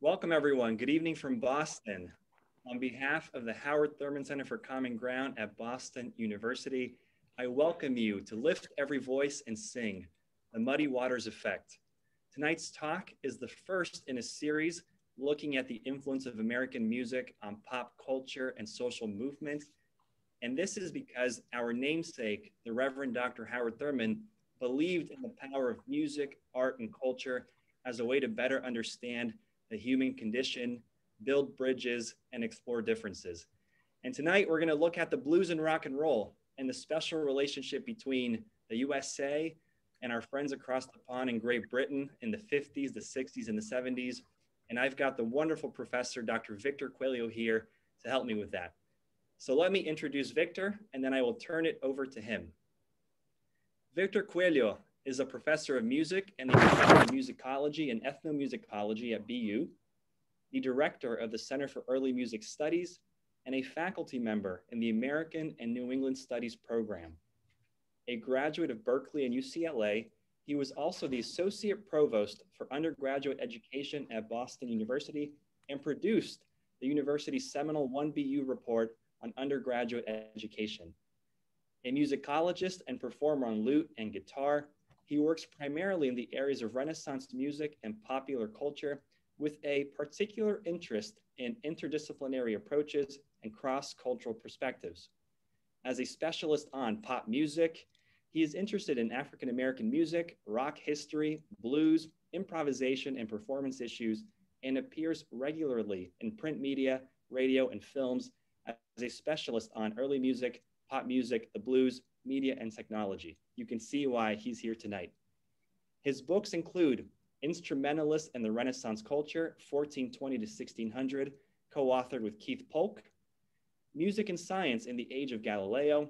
Welcome, everyone. Good evening from Boston. On behalf of the Howard Thurman Center for Common Ground at Boston University, I welcome you to Lift Every Voice and Sing, the Muddy Waters Effect. Tonight's talk is the first in a series looking at the influence of American music on pop culture and social movement. And this is because our namesake, the Reverend Dr. Howard Thurman, believed in the power of music, art, and culture as a way to better understand the human condition, build bridges, and explore differences. And tonight we're going to look at the blues and rock and roll and the special relationship between the USA and our friends across the pond in Great Britain in the 50s, the 60s, and the 70s. And I've got the wonderful professor, Dr. Victor Coelho, here to help me with that. So let me introduce Victor, and then I will turn it over to him. Victor Coelho is a professor of music and the Department of Musicology and Ethnomusicology at BU, the director of the Center for Early Music Studies, and a faculty member in the American and New England Studies program. A graduate of Berkeley and UCLA, he was also the associate provost for undergraduate education at Boston University and produced the university's seminal 1BU report on undergraduate education. A musicologist and performer on lute and guitar, he works primarily in the areas of Renaissance music and popular culture with a particular interest in interdisciplinary approaches and cross-cultural perspectives. As a specialist on pop music, he is interested in African-American music, rock history, blues, improvisation, and performance issues, and appears regularly in print media, radio, and films as a specialist on early music, pop music, the blues, media, and technology. You can see why he's here tonight. His books include Instrumentalists and the Renaissance Culture, 1420 to 1600, co-authored with Keith Polk, Music and Science in the Age of Galileo,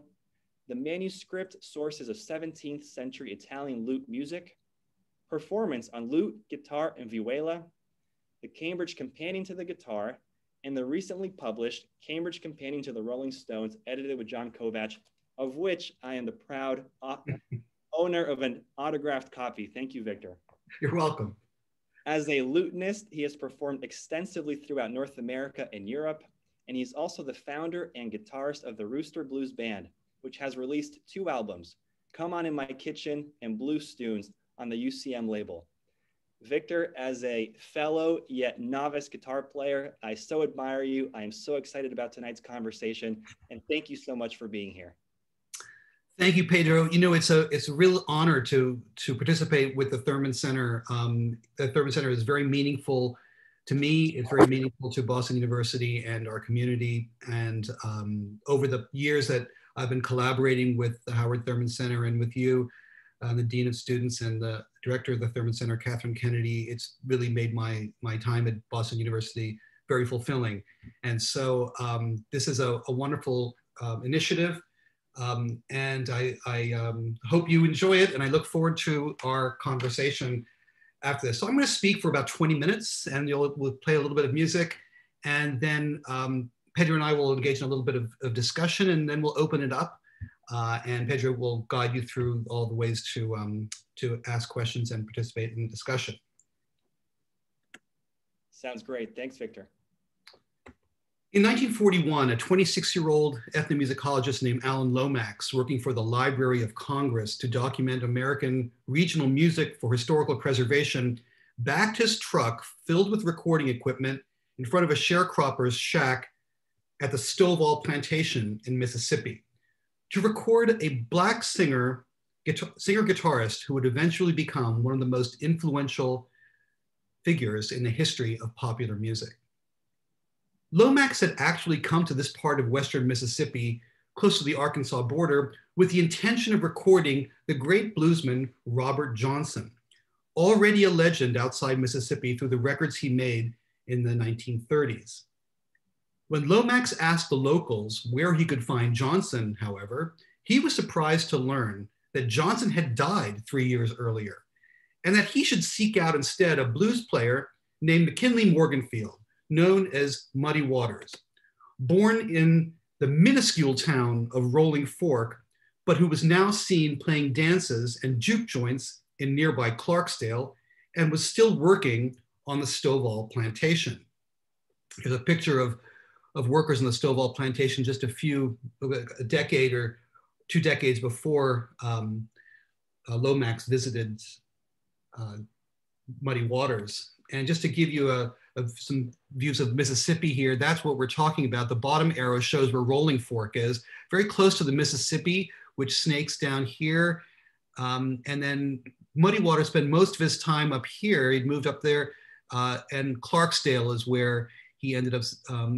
The Manuscript Sources of 17th Century Italian Lute Music, Performance on Lute, Guitar, and Vihuela, The Cambridge Companion to the Guitar, and the recently published Cambridge Companion to the Rolling Stones, edited with John Kovach, of which I am the proud owner of an autographed copy. Thank you, Victor. You're welcome. As a lutenist, he has performed extensively throughout North America and Europe, and he's also the founder and guitarist of the Rooster Blues Band, which has released 2 albums, Come On In My Kitchen and Blues Tunes on the UCM label. Victor, as a fellow yet novice guitar player, I so admire you. I am so excited about tonight's conversation, and thank you so much for being here. Thank you, Pedro. You know, it's a real honor to participate with the Thurman Center. The Thurman Center is very meaningful to me. It's very meaningful to Boston University and our community. And over the years that I've been collaborating with the Howard Thurman Center and with you, the Dean of Students and the Director of the Thurman Center, Catherine Kennedy, it's really made my time at Boston University very fulfilling. And so this is a wonderful initiative. And I hope you enjoy it, and I look forward to our conversation after this. So I'm going to speak for about 20 minutes, and we'll play a little bit of music, and then Pedro and I will engage in a little bit of discussion, and then we'll open it up, and Pedro will guide you through all the ways to ask questions and participate in the discussion. Sounds great. Thanks, Victor. In 1941, a 26-year-old ethnomusicologist named Alan Lomax, working for the Library of Congress to document American regional music for historical preservation, backed his truck filled with recording equipment in front of a sharecropper's shack at the Stovall Plantation in Mississippi to record a Black singer-guitarist who would eventually become one of the most influential figures in the history of popular music. Lomax had actually come to this part of Western Mississippi, close to the Arkansas border, with the intention of recording the great bluesman Robert Johnson, already a legend outside Mississippi through the records he made in the 1930s. When Lomax asked the locals where he could find Johnson, however, he was surprised to learn that Johnson had died 3 years earlier, and that he should seek out instead a blues player named McKinley Morganfield, known as Muddy Waters, born in the minuscule town of Rolling Fork, but who was now seen playing dances and juke joints in nearby Clarksdale and was still working on the Stovall plantation. Here's a picture of workers on the Stovall plantation just a decade or 2 decades before Lomax visited Muddy Waters. And just to give you some views of Mississippi here, that's what we're talking about. The bottom arrow shows where Rolling Fork is, very close to the Mississippi, which snakes down here. And then Muddy Waters spent most of his time up here. He'd moved up there, and Clarksdale is where he ended up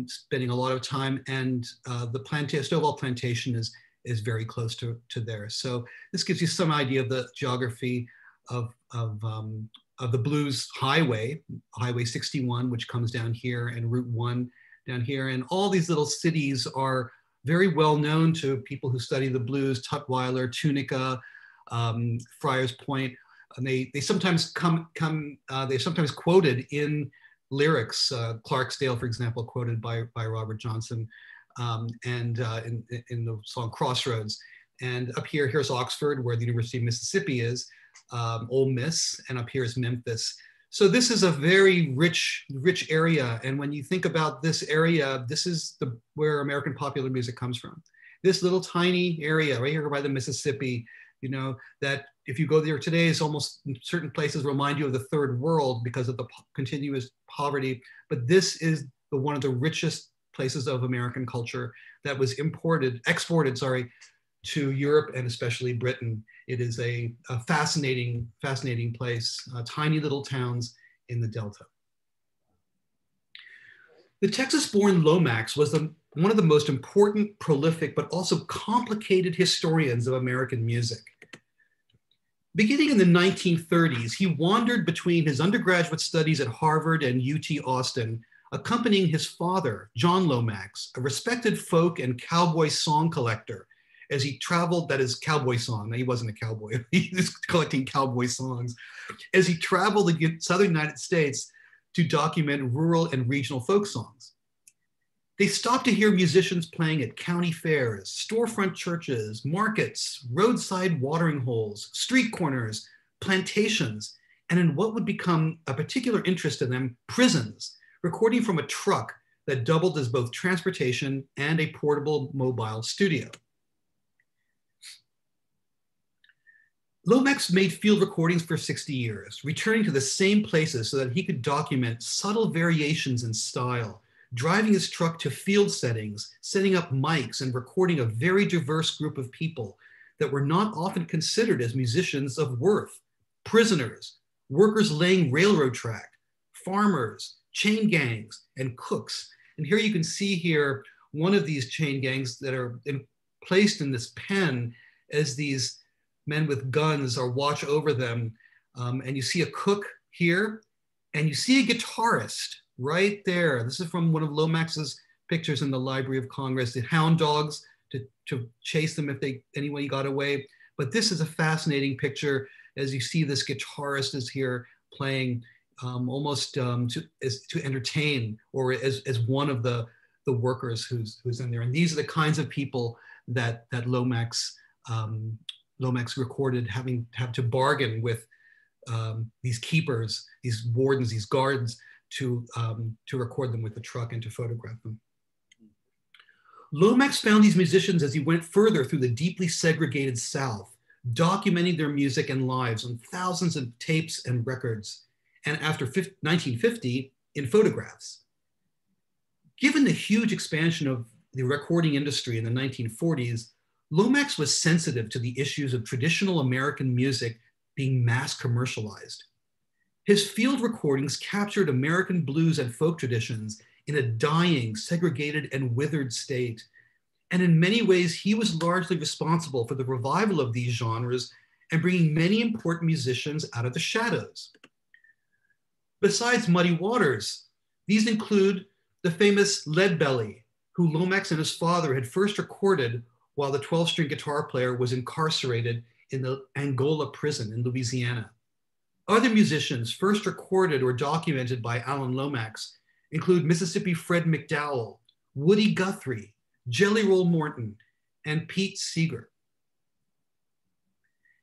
spending a lot of time. And the Stovall plantation is very close to there. So this gives you some idea of the geography of the Blues Highway, Highway 61, which comes down here, and Route 1 down here. And all these little cities are very well known to people who study the blues: Tutwiler, Tunica, Friars Point. And they sometimes they're sometimes quoted in lyrics. Clarksdale, for example, quoted by Robert Johnson, and in the song Crossroads. And up here's Oxford, where the University of Mississippi is, Ole Miss, and up here is Memphis. So this is a very rich area. And when you think about this area, this is where American popular music comes from. This little tiny area right here by the Mississippi, you know, that if you go there today, is almost certain places remind you of the third world because of the continuous poverty. But this is one of the richest places of American culture that was exported to Europe and especially Britain. It is a fascinating place, tiny little towns in the Delta. The Texas-born Lomax was one of the most important, prolific, but also complicated historians of American music. Beginning in the 1930s, he wandered between his undergraduate studies at Harvard and UT Austin, accompanying his father, John Lomax, a respected folk and cowboy song collector, as he traveled. That is cowboy song. Now, he wasn't a cowboy. He was collecting cowboy songs. As he traveled the Southern United States to document rural and regional folk songs. They stopped to hear musicians playing at county fairs, storefront churches, markets, roadside watering holes, street corners, plantations, and in what would become a particular interest to them, prisons, recording from a truck that doubled as both transportation and a portable mobile studio. Lomax made field recordings for 60 years, returning to the same places so that he could document subtle variations in style, driving his truck to field settings, setting up mics, and recording a very diverse group of people that were not often considered as musicians of worth: prisoners, workers laying railroad track, farmers, chain gangs, and cooks. And here you can see here one of these chain gangs that are placed in this pen as these men with guns are watch over them. And you see a cook here, and you see a guitarist right there. This is from one of Lomax's pictures in the Library of Congress, the hound dogs to chase them if anybody got away. But this is a fascinating picture as you see this guitarist is here playing almost to entertain, or as one of the workers who's in there. And these are the kinds of people that Lomax recorded, have to bargain with these keepers, these wardens, these guards, to record them with the truck and to photograph them. Lomax found these musicians as he went further through the deeply segregated South, documenting their music and lives on thousands of tapes and records, and after 1950, in photographs. Given the huge expansion of the recording industry in the 1940s, Lomax was sensitive to the issues of traditional American music being mass commercialized. His field recordings captured American blues and folk traditions in a dying, segregated, and withered state. And in many ways, he was largely responsible for the revival of these genres and bringing many important musicians out of the shadows. Besides Muddy Waters, these include the famous Leadbelly, who Lomax and his father had first recorded while the 12-string guitar player was incarcerated in the Angola prison in Louisiana. Other musicians first recorded or documented by Alan Lomax include Mississippi Fred McDowell, Woody Guthrie, Jelly Roll Morton, and Pete Seeger.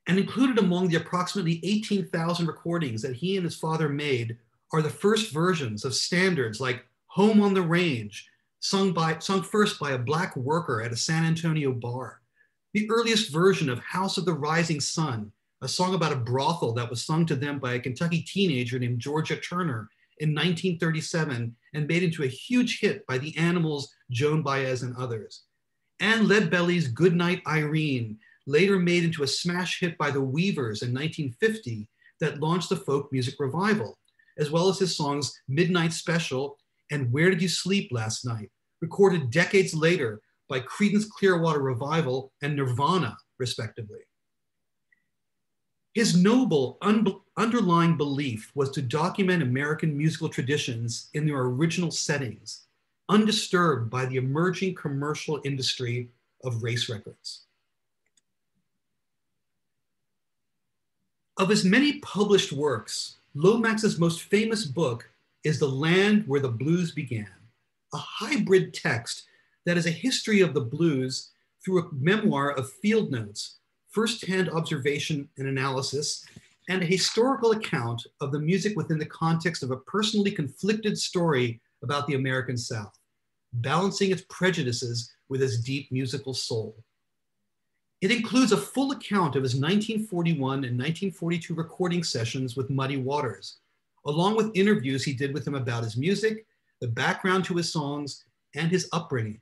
And included among the approximately 18,000 recordings that he and his father made are the first versions of standards like Home on the Range, sung first by a Black worker at a San Antonio bar. The earliest version of House of the Rising Sun, a song about a brothel that was sung to them by a Kentucky teenager named Georgia Turner in 1937 and made into a huge hit by the Animals, Joan Baez, and others. And Leadbelly's Goodnight Irene, later made into a smash hit by the Weavers in 1950 that launched the folk music revival, as well as his songs Midnight Special and Where Did You Sleep Last Night, recorded decades later by Creedence Clearwater Revival and Nirvana, respectively. His noble underlying belief was to document American musical traditions in their original settings, undisturbed by the emerging commercial industry of race records. Of his many published works, Lomax's most famous book is The Land Where the Blues Began, a hybrid text that is a history of the blues through a memoir of field notes, firsthand observation and analysis, and a historical account of the music within the context of a personally conflicted story about the American South, balancing its prejudices with its deep musical soul. It includes a full account of his 1941 and 1942 recording sessions with Muddy Waters, along with interviews he did with him about his music, the background to his songs, and his upbringing.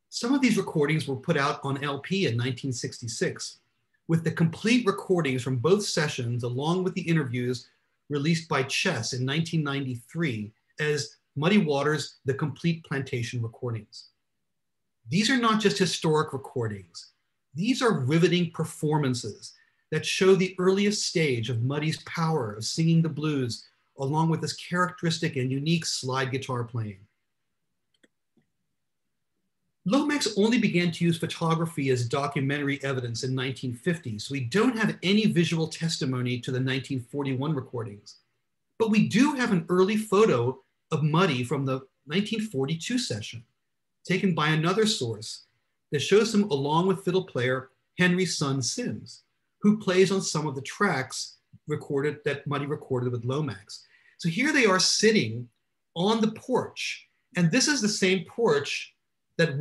Some of these recordings were put out on LP in 1966, with the complete recordings from both sessions, along with the interviews, released by Chess in 1993 as Muddy Waters' The Complete Plantation Recordings. These are not just historic recordings. These are riveting performances that show the earliest stage of Muddy's power of singing the blues, along with his characteristic and unique slide guitar playing. Lomax only began to use photography as documentary evidence in 1950, so we don't have any visual testimony to the 1941 recordings. But we do have an early photo of Muddy from the 1942 session, taken by another source that shows him along with fiddle player Henry's son Sims, who plays on some of the tracks that Muddy recorded with Lomax. So here they are sitting on the porch, and this is the same porch that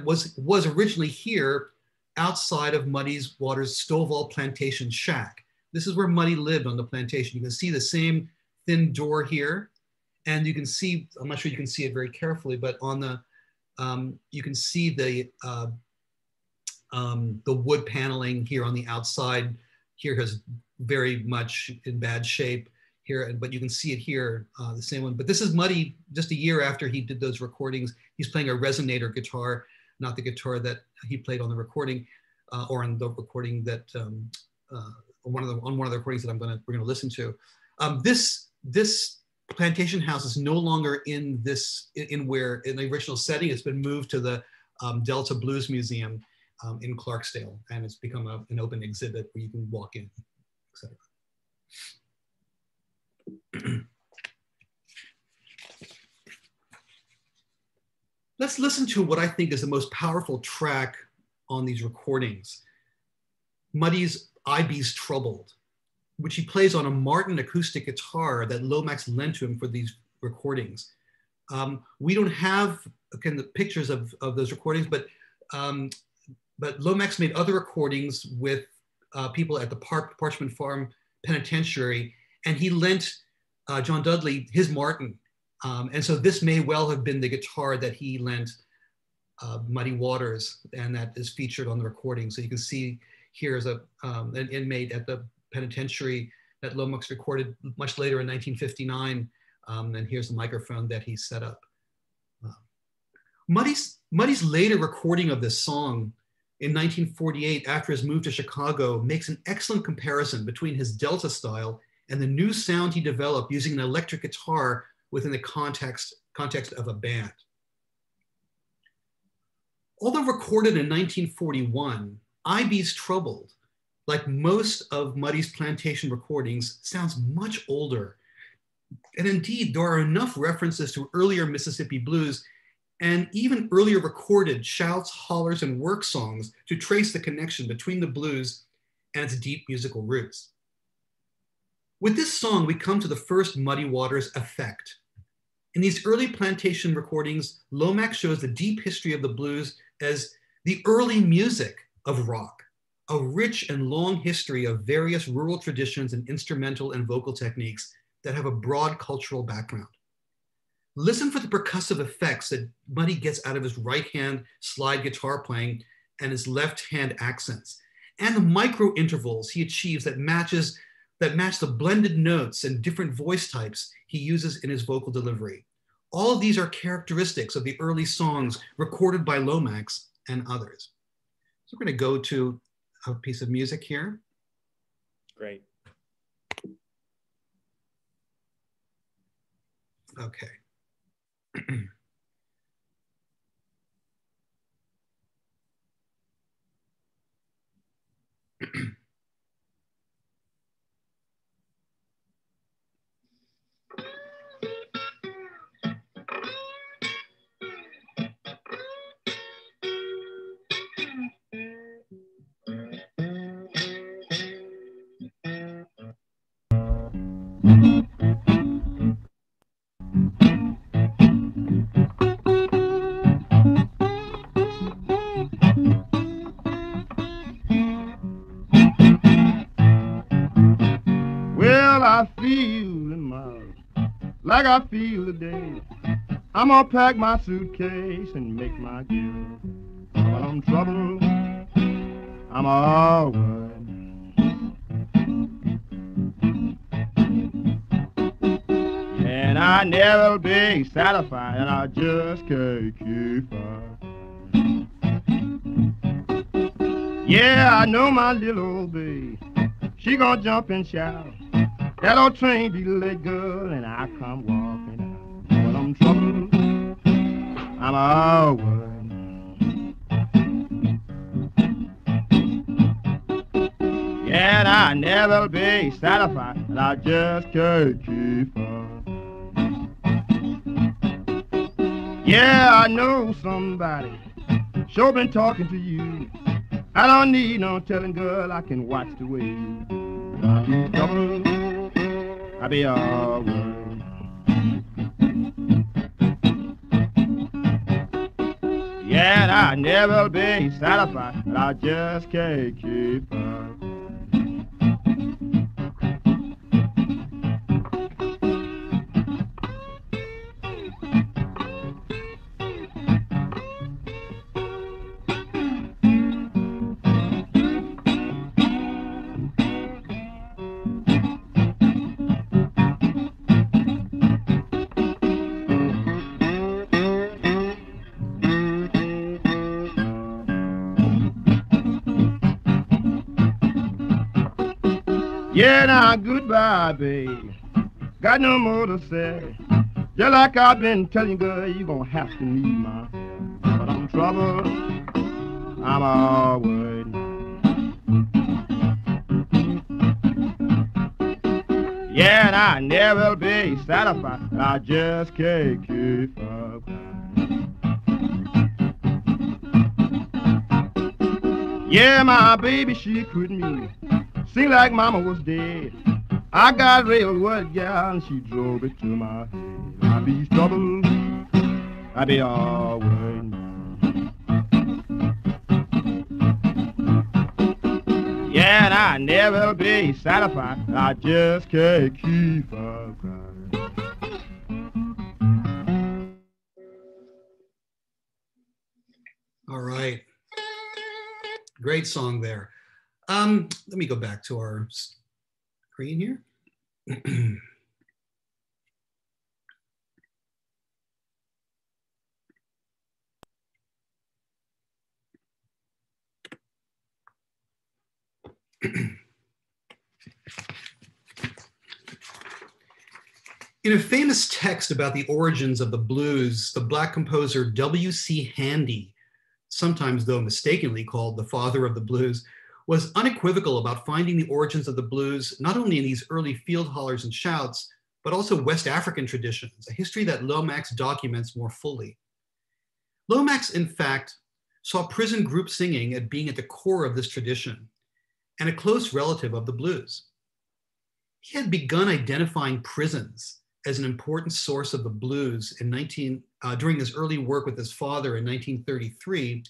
was originally here outside of Muddy Waters' Stovall Plantation shack. This is where Muddy lived on the plantation. You can see the same thin door here, and you can see, I'm not sure you can see it very carefully, but on the, you can see the wood paneling here on the outside. Here is very much in bad shape here, but you can see it here, the same one. But this is Muddy just a year after he did those recordings. He's playing a resonator guitar, not the guitar that he played on the recording, or on the recording that, on one of the recordings that we're gonna listen to. This plantation house is no longer in the original setting. It's been moved to the Delta Blues Museum in Clarksdale, and it's become an open exhibit where you can walk in, etc. Let's listen to what I think is the most powerful track on these recordings, Muddy's Iby's Troubled, which he plays on a Martin acoustic guitar that Lomax lent to him for these recordings. We don't have the pictures of those recordings, but Lomax made other recordings with people at the Parchment Farm Penitentiary, and he lent John Dudley his Martin. And so this may well have been the guitar that he lent Muddy Waters, and that is featured on the recording. So you can see here is an inmate at the penitentiary that Lomax recorded much later in 1959. And here's the microphone that he set up. Muddy's later recording of this song in 1948, after his move to Chicago, makes an excellent comparison between his Delta style and the new sound he developed using an electric guitar within the context of a band. Although recorded in 1941, Iby's Troubled, like most of Muddy's plantation recordings, sounds much older. And indeed, there are enough references to earlier Mississippi blues and even earlier recorded shouts, hollers, and work songs to trace the connection between the blues and its deep musical roots. With this song, we come to the first Muddy Waters effect. In these early plantation recordings, Lomax shows the deep history of the blues as the early music of rock, a rich and long history of various rural traditions and instrumental and vocal techniques that have a broad cultural background. Listen for the percussive effects that Muddy gets out of his right hand slide guitar playing and his left hand accents, and the micro intervals he achieves that match the blended notes and different voice types he uses in his vocal delivery. All of these are characteristics of the early songs recorded by Lomax and others. So we're going to go to a piece of music here. Great. Okay. Well, I feel in my like I feel today. I'm gonna pack my suitcase and make my gift. When I'm troubled, I'm alright. And I never be satisfied, and I just can't keep up. Yeah, I know my little old babe. She gonna jump and shout. That old train be late, girl, and I come walking out. When I'm troubled, I'm alright. Yeah, and I never be satisfied, and I just can't keep up. Yeah, I know somebody sure been talking to you. I don't need no telling, girl, I can watch the way you do. When I be troubled, I be alright. Yeah, and I never be satisfied, but I just can't keep up. Yeah, now goodbye, babe. Got no more to say. Just like I've been telling you, girl, you gonna have to need my help. But I'm troubled, I'm alright. Yeah, and I never be satisfied. I just can't keep up. Yeah, my baby, she quit me. Seemed like mama was dead. I got railroad gal and she drove it to my head. I be troubled, I be alright. Yeah, and I never be satisfied. I just can't keep up. All right. Great song there. Let me go back to our screen here. In a famous text about the origins of the blues, the Black composer W.C. Handy, sometimes though mistakenly called the father of the blues, was unequivocal about finding the origins of the blues, not only in these early field hollers and shouts, but also West African traditions, a history that Lomax documents more fully. Lomax, in fact, saw prison group singing as being at the core of this tradition and a close relative of the blues. He had begun identifying prisons as an important source of the blues during his early work with his father in 1933,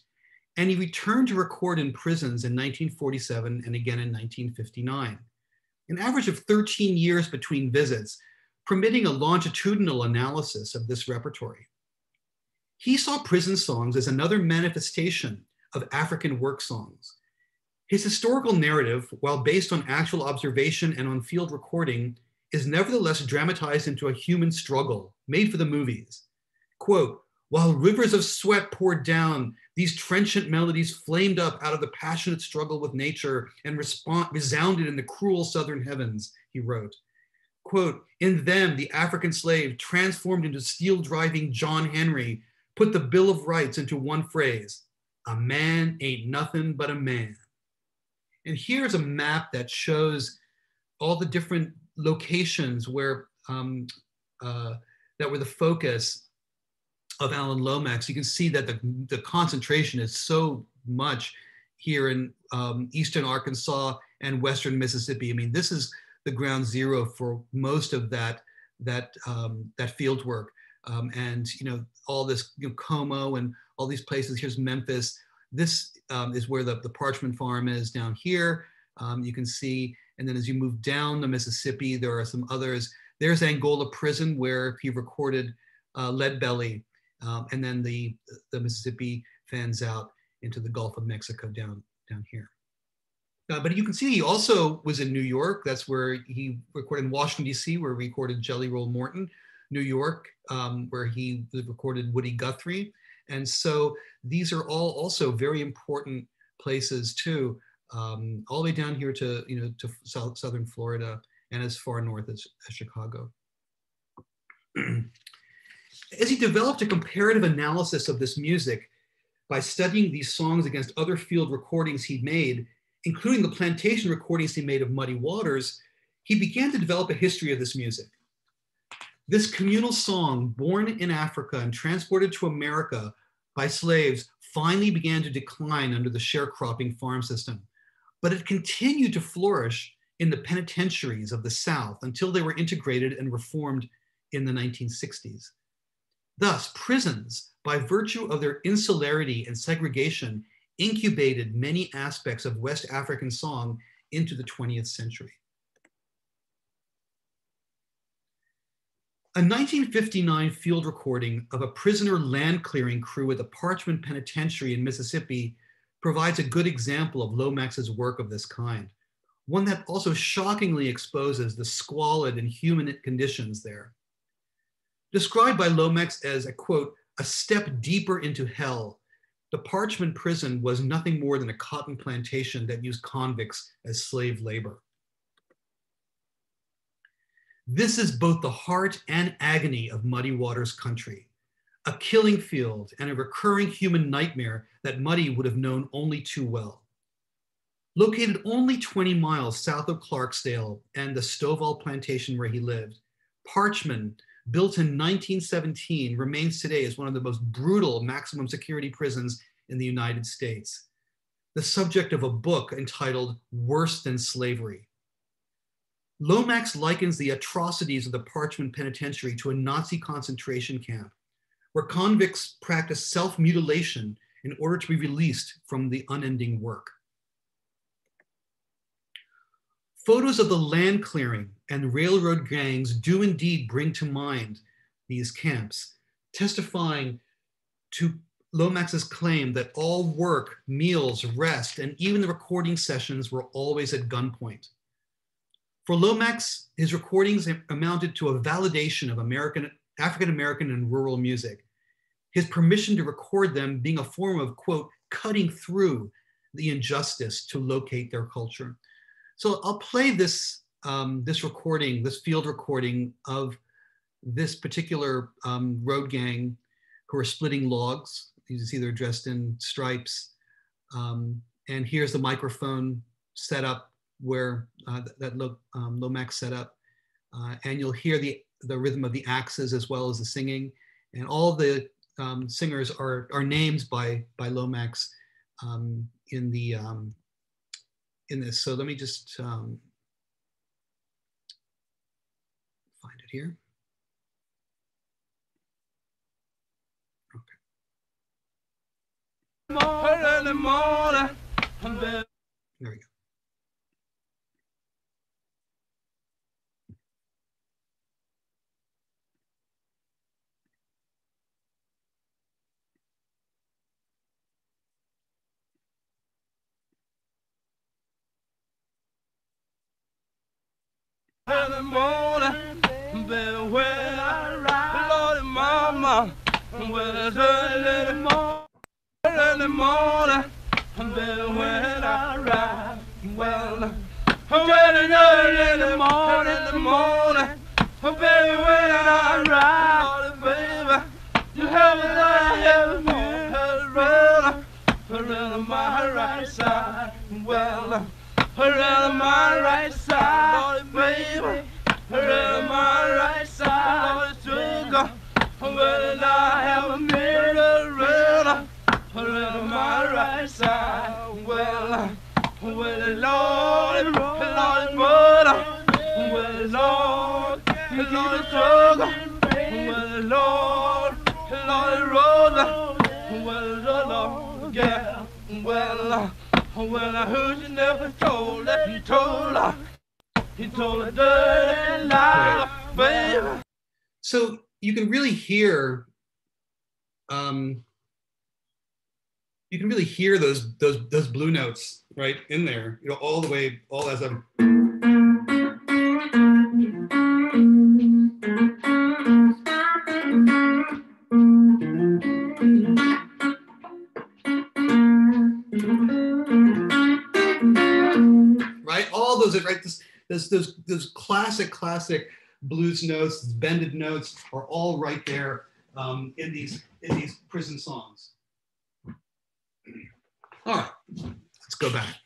and he returned to record in prisons in 1947 and again in 1959. An average of 13 years between visits, permitting a longitudinal analysis of this repertory. He saw prison songs as another manifestation of African work songs. His historical narrative, while based on actual observation and on field recording, is nevertheless dramatized into a human struggle made for the movies. Quote, while rivers of sweat poured down, these trenchant melodies flamed up out of the passionate struggle with nature and resounded in the cruel southern heavens, he wrote. Quote, in them, the African slave, transformed into steel-driving John Henry, put the Bill of Rights into one phrase, a man ain't nothing but a man. And here's a map that shows all the different locations where that were the focus of Alan Lomax. You can see that the concentration is so much here in eastern Arkansas and western Mississippi. I mean, this is the ground zero for most of that field work. And all this Como and all these places. Here's Memphis. This is where the Parchman Farm is down here. You can see, and then as you move down the Mississippi, there are some others. There's Angola Prison where he recorded Lead Belly, and then the Mississippi fans out into the Gulf of Mexico down here. But you can see he also was in New York. That's where he recorded, in Washington, D.C., where he recorded Jelly Roll Morton. New York, where he recorded Woody Guthrie. And so these are all also very important places too, all the way down here to, to southern Florida and as far north as Chicago. As he developed a comparative analysis of this music by studying these songs against other field recordings he'd made, including the plantation recordings he made of Muddy Waters, he began to develop a history of this music. This communal song, born in Africa and transported to America by slaves, finally began to decline under the sharecropping farm system, but it continued to flourish in the penitentiaries of the South until they were integrated and reformed in the 1960s. Thus, prisons, by virtue of their insularity and segregation, incubated many aspects of West African song into the 20th century. A 1959 field recording of a prisoner land clearing crew at the Parchman Penitentiary in Mississippi provides a good example of Lomax's work of this kind, one that also shockingly exposes the squalid and human conditions there. Described by Lomax as a, quote, a step deeper into hell, the Parchman prison was nothing more than a cotton plantation that used convicts as slave labor. This is both the heart and agony of Muddy Waters country, a killing field and a recurring human nightmare that Muddy would have known only too well. Located only 20 miles south of Clarksdale and the Stovall plantation where he lived, Parchman, built in 1917, remains today as one of the most brutal maximum security prisons in the United States, the subject of a book entitled Worse Than Slavery. Lomax likens the atrocities of the Parchman Penitentiary to a Nazi concentration camp, where convicts practice self-mutilation in order to be released from the unending work. Photos of the land clearing and railroad gangs do indeed bring to mind these camps, testifying to Lomax's claim that all work, meals, rest, and even the recording sessions were always at gunpoint. For Lomax, his recordings amounted to a validation of African-American and rural music, his permission to record them being a form of, quote, cutting through the injustice to locate their culture. So I'll play this, this field recording of this particular road gang who are splitting logs. You can see they're dressed in stripes. And here's the microphone set up where Lomax set up. And you'll hear the rhythm of the axes as well as the singing. And all the singers are named by Lomax in this. So let me just it here. Okay. There we go. In the morning, baby, when I ride, Lordy mama, when it's early in the morning, baby, when I ride, well, when it's early in the morning, baby, when I ride, Lordy, baby, you have a life, around my right side, well, around my right side, Lordy, baby, around my right side, Lordy, sugar, when I have a mirror around my right side, well, the Lord, mother, well, the Lord, sugar, well, the Lord, Rosa, well, the Lord, yeah, well, I heard you never told her, he told her dirty lie, baby. So you can really hear, those blue notes right in there, you know, all the way, all as I'm. Right, all those, right, those classic blues notes, bended notes are all right there in these prison songs. All right, let's go back.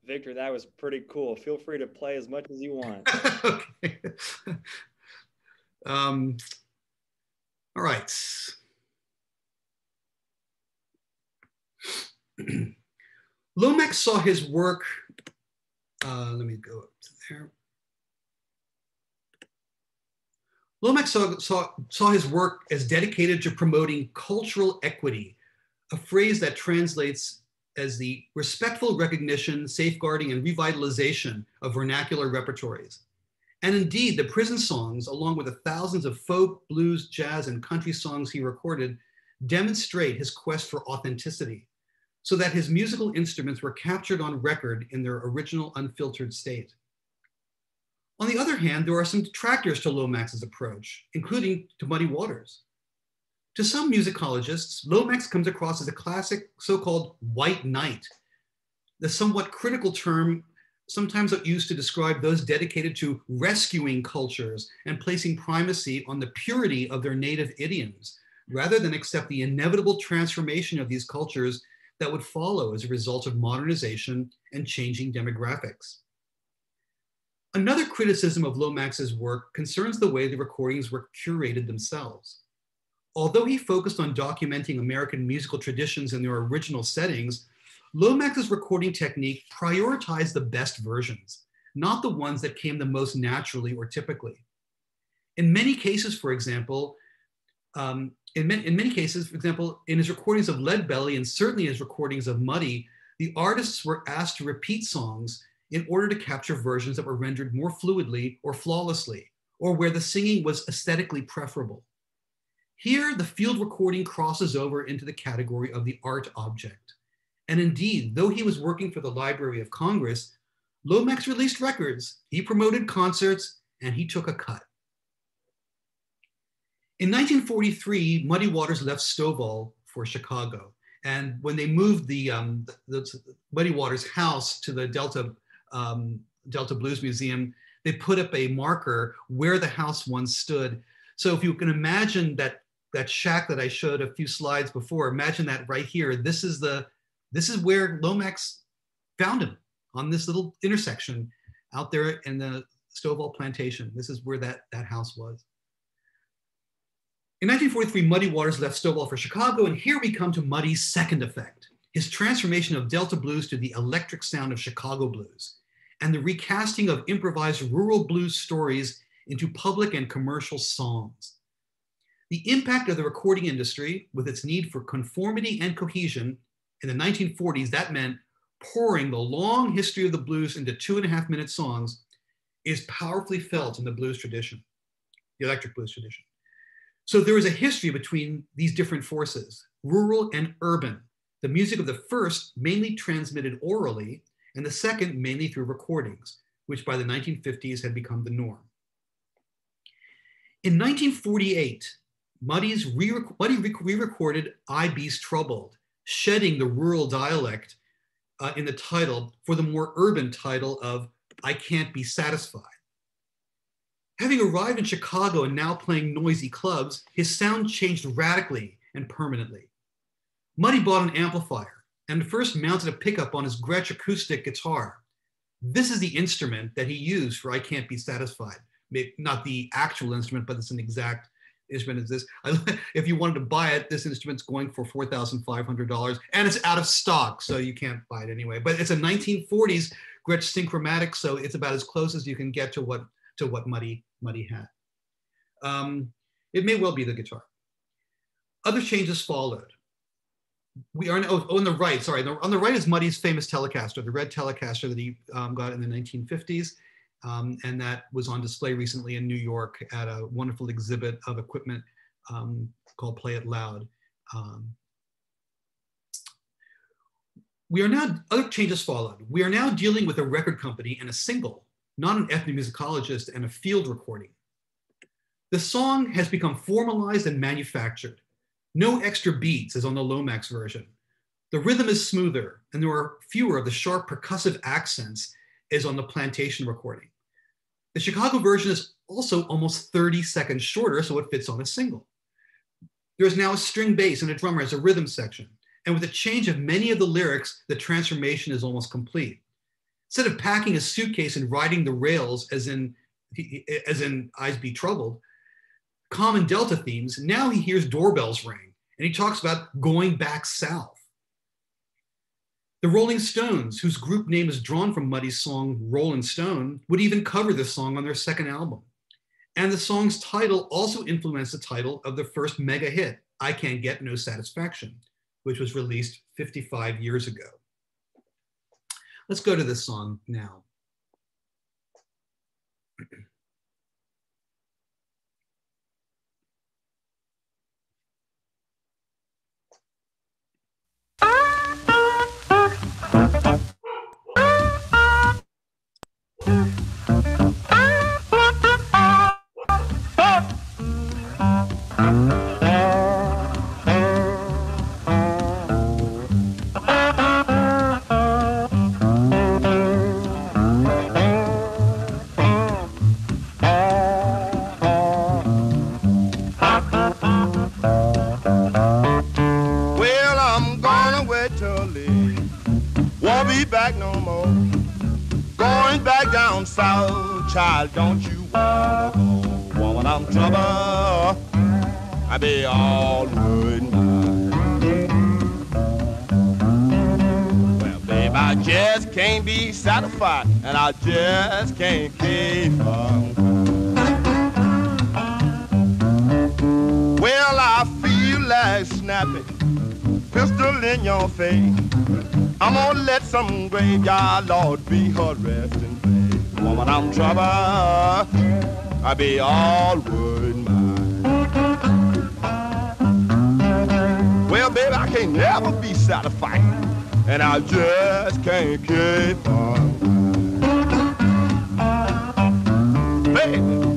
Victor, that was pretty cool. Feel free to play as much as you want. Okay. All right. Lomax saw his work, let me go up to there. Lomax saw his work as dedicated to promoting cultural equity, a phrase that translates as the respectful recognition, safeguarding, and revitalization of vernacular repertories. And indeed, the prison songs, along with the thousands of folk, blues, jazz, and country songs he recorded, demonstrate his quest for authenticity, so that his musical instruments were captured on record in their original unfiltered state. On the other hand, there are some detractors to Lomax's approach, including to Muddy Waters. To some musicologists, Lomax comes across as a classic so-called white knight, the somewhat critical term sometimes used to describe those dedicated to rescuing cultures and placing primacy on the purity of their native idioms, rather than accept the inevitable transformation of these cultures that would follow as a result of modernization and changing demographics. Another criticism of Lomax's work concerns the way the recordings were curated themselves. Although he focused on documenting American musical traditions in their original settings, Lomax's recording technique prioritized the best versions, not the ones that came the most naturally or typically. In many cases, for example, in his recordings of Leadbelly and certainly his recordings of Muddy, the artists were asked to repeat songs in order to capture versions that were rendered more fluidly or flawlessly, or where the singing was aesthetically preferable. Here, the field recording crosses over into the category of the art object. And indeed, though he was working for the Library of Congress, Lomax released records, he promoted concerts, and he took a cut. In 1943, Muddy Waters left Stovall for Chicago. And when they moved the Muddy Waters house to the Delta Blues Museum, they put up a marker where the house once stood. So if you can imagine that shack that I showed a few slides before, imagine that right here. This is where Lomax found him, on this little intersection out there in the Stovall plantation. This is where that house was. In 1943, Muddy Waters left Stovall for Chicago, and here we come to Muddy's second effect, his transformation of Delta blues to the electric sound of Chicago blues, and the recasting of improvised rural blues stories into public and commercial songs. The impact of the recording industry, with its need for conformity and cohesion, in the 1940s, that meant pouring the long history of the blues into 2.5-minute songs, is powerfully felt in the blues tradition, the electric blues tradition. So there is a history between these different forces, rural and urban. The music of the first mainly transmitted orally, and the second mainly through recordings, which by the 1950s had become the norm. In 1948, Muddy re-recorded I Be's Troubled, shedding the rural dialect in the title for the more urban title of I Can't Be Satisfied. Having arrived in Chicago and now playing noisy clubs, his sound changed radically and permanently. Muddy bought an amplifier and first mounted a pickup on his Gretsch acoustic guitar. This is the instrument that he used for I Can't Be Satisfied. Not the actual instrument, but it's an exact instrument as this. If you wanted to buy it, this instrument's going for $4,500 and it's out of stock, so you can't buy it anyway. But it's a 1940s Gretsch Synchromatic, so it's about as close as you can get to what Muddy had. It may well be the guitar. Other changes followed. We are on the right, sorry, on the right is Muddy's famous Telecaster, the red Telecaster that he got in the 1950s. And that was on display recently in New York at a wonderful exhibit of equipment called Play It Loud. Other changes followed. We are now dealing with a record company and a single, not an ethnomusicologist and a field recording. The song has become formalized and manufactured. No extra beats as on the Lomax version. The rhythm is smoother and there are fewer of the sharp percussive accents as on the Plantation recording. The Chicago version is also almost 30 seconds shorter, so it fits on a single. There's now a string bass and a drummer as a rhythm section. And with the change of many of the lyrics, the transformation is almost complete. Instead of packing a suitcase and riding the rails as in Eyes Be Troubled, common Delta themes, now he hears doorbells ring and he talks about going back south. The Rolling Stones, whose group name is drawn from Muddy's song Rollin' Stone, would even cover this song on their second album. And the song's title also influenced the title of the first mega hit, I Can't Get No Satisfaction, which was released 55 years ago. Let's go to this song now. Child, don't you wanna go? Woman, I'm trouble. I be all good mine. Well, babe, I just can't be satisfied, and I just can't keep on. Well, I feel like snapping, pistol in your face. I'm gonna let some graveyard lord be her resting place. Woman, I'm trouble, I be all wood mine. Well, baby, I can't never be satisfied, and I just can't keep on. Baby.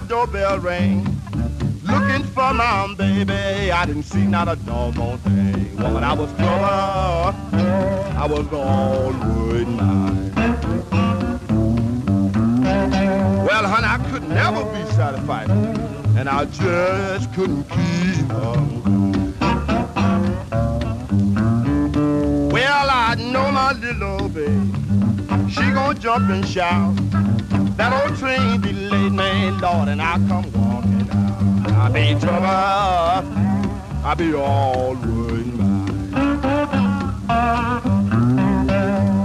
Doorbell ring, looking for my baby. I didn't see not a doggone thing. Woman, I was trouble. I was all worried mine. Well, honey, I could never be satisfied, and I just couldn't keep on. Well, I know my little baby, she gonna jump and shout. That old train delayed me, Lord, and I come walking out. I be in trouble, I be all worried mine.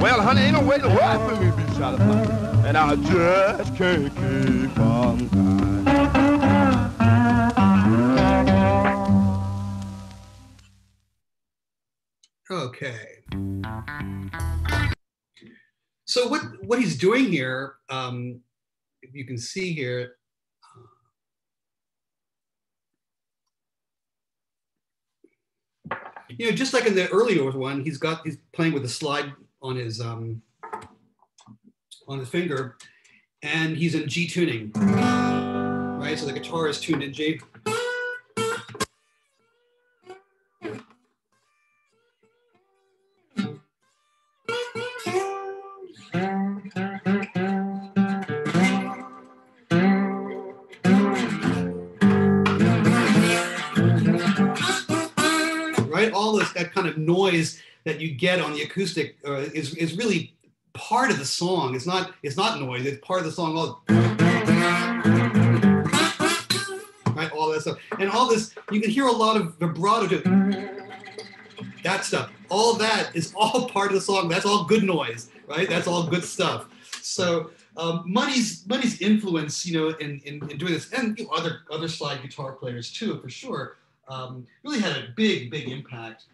Well, honey, ain't no way to work for me to be satisfied, and I just can't keep on crying. Okay. So what he's doing here, if you can see here, you know, just like in the earlier one, he's playing with a slide on his finger, and he's in G tuning, right? So the guitar is tuned in G. That kind of noise that you get on the acoustic is really part of the song. It's not noise. It's part of the song. Right, all that stuff, and all this. You can hear a lot of vibrato to that stuff. All that is all part of the song. That's all good noise, right? That's all good stuff. So Muddy's influence, you know, in doing this, and you know, other slide guitar players too, for sure, really had a big impact.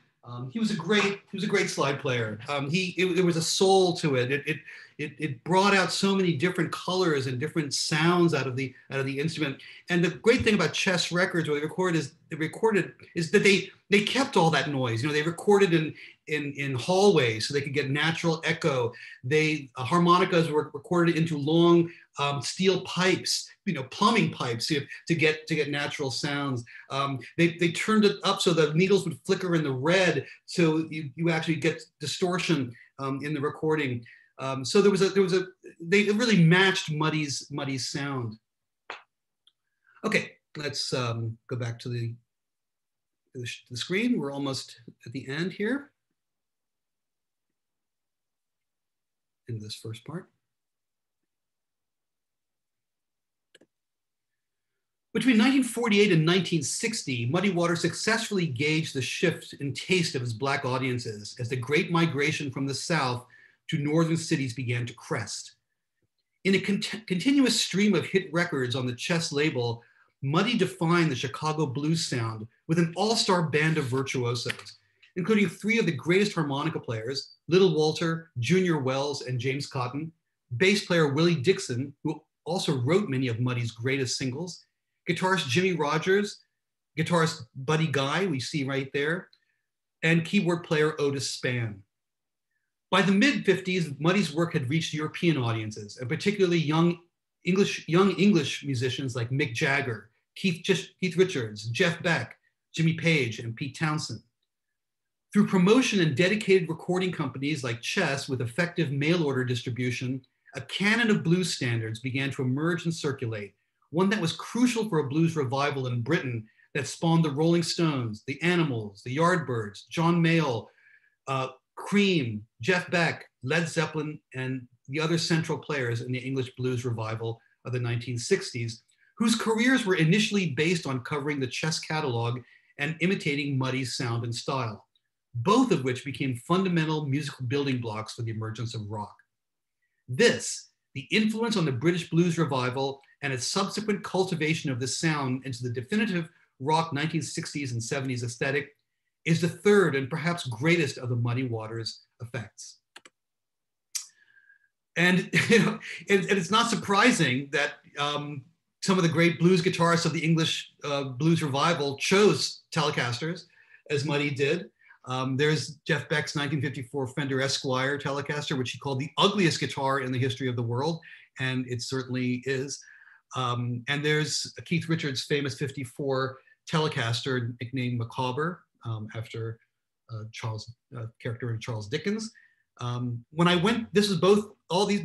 He was a great slide player. There was a soul to it. It brought out so many different colors and different sounds out of the instrument. And the great thing about Chess Records, what they recorded is that they kept all that noise. You know, they recorded in hallways so they could get natural echo. Harmonicas were recorded into long steel pipes, you know, plumbing pipes to get natural sounds. They turned it up so the needles would flicker in the red, so you actually get distortion in the recording. So they really matched Muddy's sound. Okay, let's go back to the screen. We're almost at the end here in this first part. Between 1948 and 1960, Muddy Waters successfully gauged the shift in taste of his Black audiences as the Great Migration from the South to northern cities began to crest. In a continuous stream of hit records on the Chess label, Muddy defined the Chicago blues sound with an all-star band of virtuosos, including three of the greatest harmonica players, Little Walter, Junior Wells, and James Cotton, bass player Willie Dixon, who also wrote many of Muddy's greatest singles, guitarist Jimmy Rogers, guitarist Buddy Guy, we see right there, and keyboard player Otis Spann. By the mid-50s, Muddy's work had reached European audiences, and particularly young English musicians like Mick Jagger, Keith Richards, Jeff Beck, Jimmy Page, and Pete Townsend. Through promotion and dedicated recording companies like Chess with effective mail order distribution, a canon of blues standards began to emerge and circulate, one that was crucial for a blues revival in Britain that spawned the Rolling Stones, the Animals, the Yardbirds, John Mayall, Cream, Jeff Beck, Led Zeppelin, and the other central players in the English blues revival of the 1960s, whose careers were initially based on covering the Chess catalog and imitating Muddy's sound and style, both of which became fundamental musical building blocks for the emergence of rock. This, the influence on the British blues revival and its subsequent cultivation of this sound into the definitive rock 1960s and 70s aesthetic, is the third and perhaps greatest of the Muddy Waters effects. And, you know, it's not surprising that some of the great blues guitarists of the English blues revival chose Telecasters, as Muddy did. There's Jeff Beck's 1954 Fender Esquire Telecaster, which he called the ugliest guitar in the history of the world, and it certainly is. And there's Keith Richards' famous 54 Telecaster nicknamed Micawber, after character in Charles Dickens. When I went, this was both these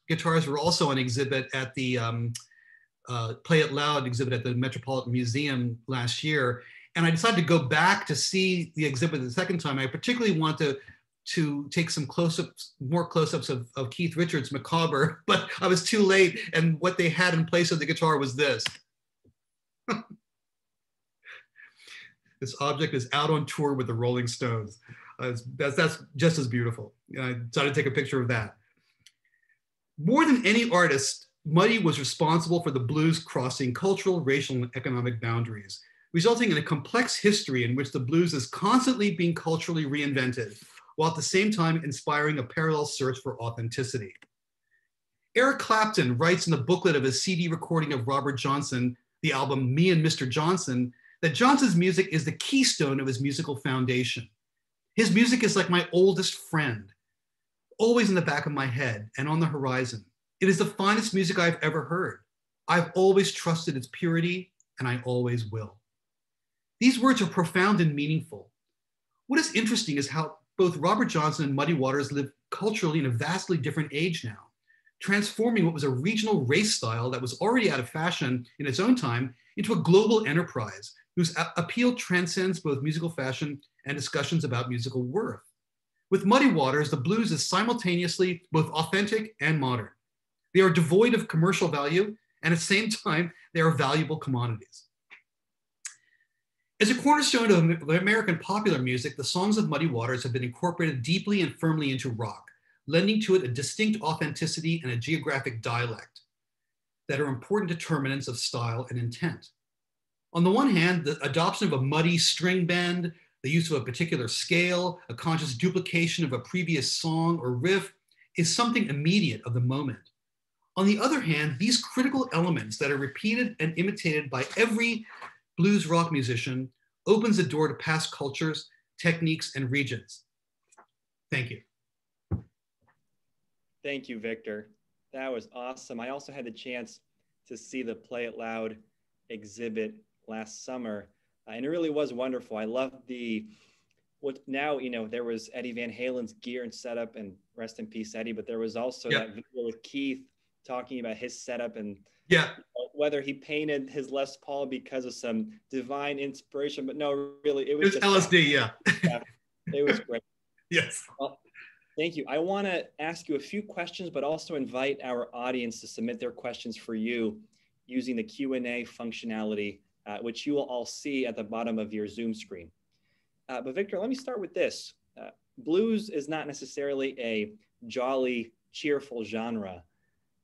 guitars were also on exhibit at the Play It Loud exhibit at the Metropolitan Museum last year. And I decided to go back to see the exhibit the second time. I particularly wanted to take some more close-ups of Keith Richards' Micawber, but I was too late. And what they had in place of the guitar was this. This object is out on tour with the Rolling Stones. That's just as beautiful. I decided to take a picture of that. More than any artist, Muddy was responsible for the blues crossing cultural, racial, and economic boundaries, resulting in a complex history in which the blues is constantly being culturally reinvented, while at the same time inspiring a parallel search for authenticity. Eric Clapton writes in the booklet of his CD recording of Robert Johnson, the album Me and Mr. Johnson, that Johnson's music is the keystone of his musical foundation. His music is like my oldest friend, always in the back of my head and on the horizon. It is the finest music I've ever heard. I've always trusted its purity, and I always will. These words are profound and meaningful. What is interesting is how both Robert Johnson and Muddy Waters live culturally in a vastly different age now, transforming what was a regional race style that was already out of fashion in its own time into a global enterprise whose appeal transcends both musical fashion and discussions about musical worth. With Muddy Waters, the blues is simultaneously both authentic and modern. They are devoid of commercial value, and at the same time, they are valuable commodities. As a cornerstone of American popular music, the songs of Muddy Waters have been incorporated deeply and firmly into rock, lending to it a distinct authenticity and a geographic dialect that are important determinants of style and intent. On the one hand, the adoption of a muddy string bend, the use of a particular scale, a conscious duplication of a previous song or riff is something immediate of the moment. On the other hand, these critical elements that are repeated and imitated by every blues rock musician opens the door to past cultures, techniques, and regions. Thank you. Thank you, Victor. That was awesome. I also had the chance to see the Play It Loud exhibit last summer, and it really was wonderful. I loved there was Eddie Van Halen's gear and setup, and rest in peace, Eddie, but there was also that video with Keith talking about his setup and whether he painted his Les Paul because of some divine inspiration, but no, really, it was LSD, it was great. Yes. Well, thank you. I want to ask you a few questions, but also invite our audience to submit their questions for you using the Q&A functionality, which you will all see at the bottom of your Zoom screen. But Victor, let me start with this. Blues is not necessarily a jolly, cheerful genre.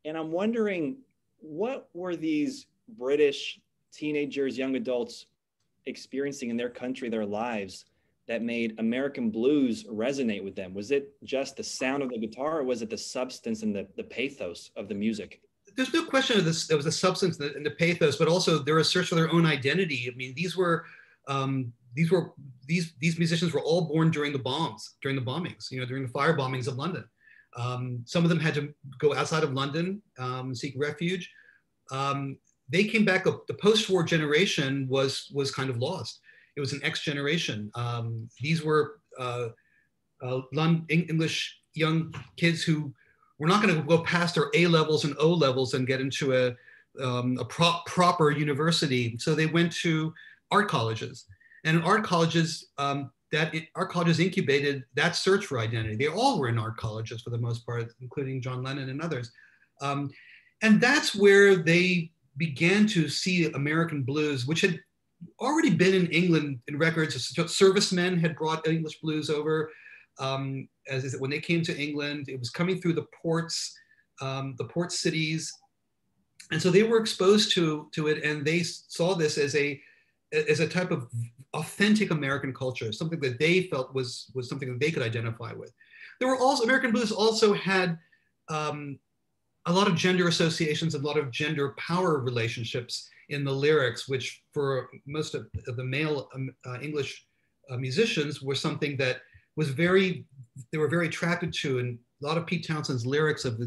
And I'm wondering, what were these British teenagers, young adults experiencing in their country, their lives, that made American blues resonate with them? Was it just the sound of the guitar, or was it the substance and the pathos of the music? There's no question of this. There was the substance and the pathos, but also their search for their own identity. I mean, these musicians were all born during the bombings, during the fire bombings of London. Some of them had to go outside of London, seek refuge. They came back. The post-war generation was kind of lost. It was an X generation. These were English young kids who were not going to go past their A levels and O levels and get into a proper university. So they went to art colleges, and art colleges art colleges incubated that search for identity. They all were in art colleges for the most part, including John Lennon and others. And that's where they began to see American blues, which had already been in England in records. Servicemen had brought English blues over. When they came to England, it was coming through the port cities. And so they were exposed to it, and they saw this as a type of authentic American culture, something that they felt was something that they could identify with. There were also, American blues also had a lot of gender associations, a lot of gender power relationships in the lyrics, which for most of the male English musicians were something that was they were very attracted to. And a lot of Pete Townshend's lyrics of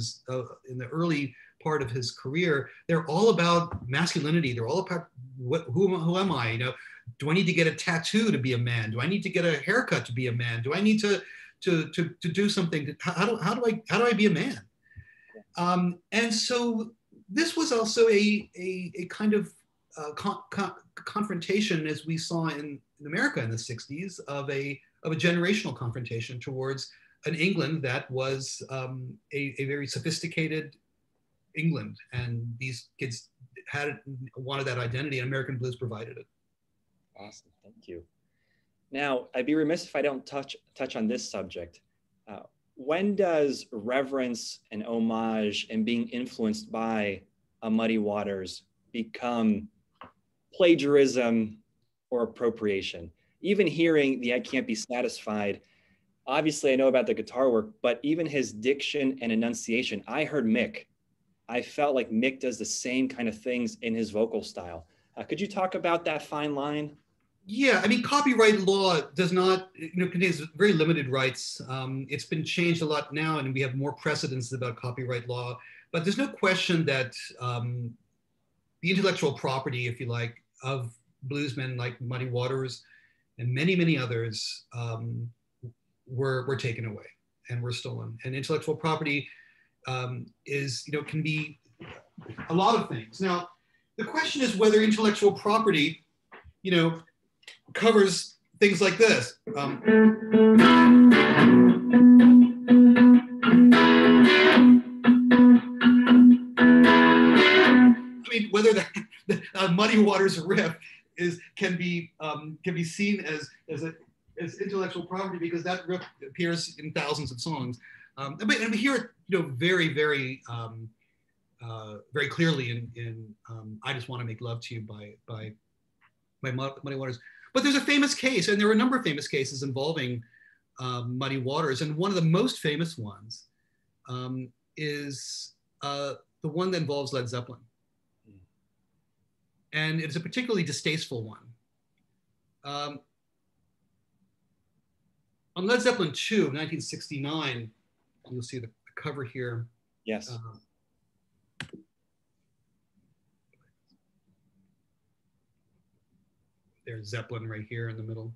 in the early part of his career, they're all about masculinity. They're all about who am I? You know, do I need to get a tattoo to be a man? Do I need to get a haircut to be a man? Do I need to do something? How do I be a man? And so this was also a kind of confrontation, as we saw in America in the 60s, of a generational confrontation towards an England that was a very sophisticated England, and these kids wanted that identity, and American blues provided it. Awesome, thank you. Now, I'd be remiss if I don't touch on this subject. When does reverence and homage and being influenced by a Muddy Waters become plagiarism or appropriation? Even hearing the I Can't Be Satisfied, obviously I know about the guitar work, but even his diction and enunciation, I heard Mick. I felt like Mick does the same kind of things in his vocal style. Could you talk about that fine line? Yeah, I mean, copyright law does not, contains very limited rights. It's been changed a lot now, and we have more precedents about copyright law. But there's no question that the intellectual property, if you like, of bluesmen like Muddy Waters and many, many others were taken away and were stolen. And intellectual property can be a lot of things. Now, the question is whether intellectual property, covers things like this. I mean, whether the Muddy Waters riff can be seen as intellectual property, because that riff appears in thousands of songs, and we hear it, very, very, very clearly in "I Just Want to Make Love to You" by Muddy Waters. But there's a famous case, and there are a number of famous cases involving Muddy Waters, and one of the most famous ones is the one that involves Led Zeppelin. And it's a particularly distasteful one. On Led Zeppelin 2, 1969, you'll see the cover here. Yes. There's Zeppelin right here in the middle.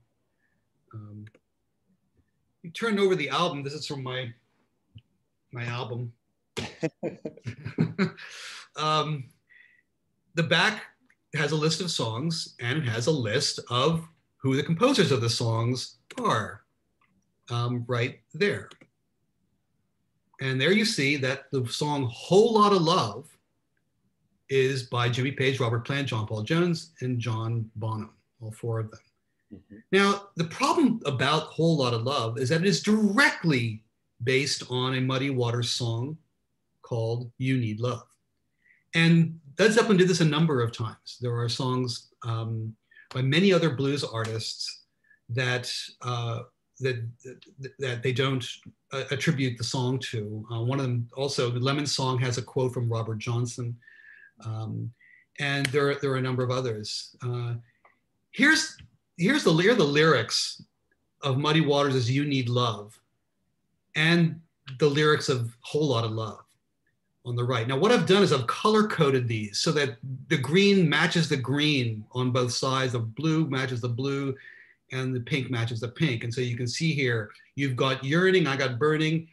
You turn over the album. This is from my album. The back has a list of songs, and it has a list of who the composers of the songs are, right there. And there you see that the song "Whole Lotta Love" is by Jimmy Page, Robert Plant, John Paul Jones, and John Bonham, all four of them. Mm-hmm. Now, the problem about "Whole Lotta Love" is that it is directly based on a Muddy Waters song called "You Need Love." And Led Zeppelin did this a number of times. There are songs by many other blues artists that they don't attribute the song to. One of them also, the Lemon Song, has a quote from Robert Johnson. And there are a number of others. Here's the lyrics of Muddy Waters' "You Need Love" and the lyrics of "Whole Lotta Love" on the right. Now, what I've done is I've color-coded these so that the green matches the green on both sides, the blue matches the blue, and the pink matches the pink. And so you can see here, you've got yearning, I got burning,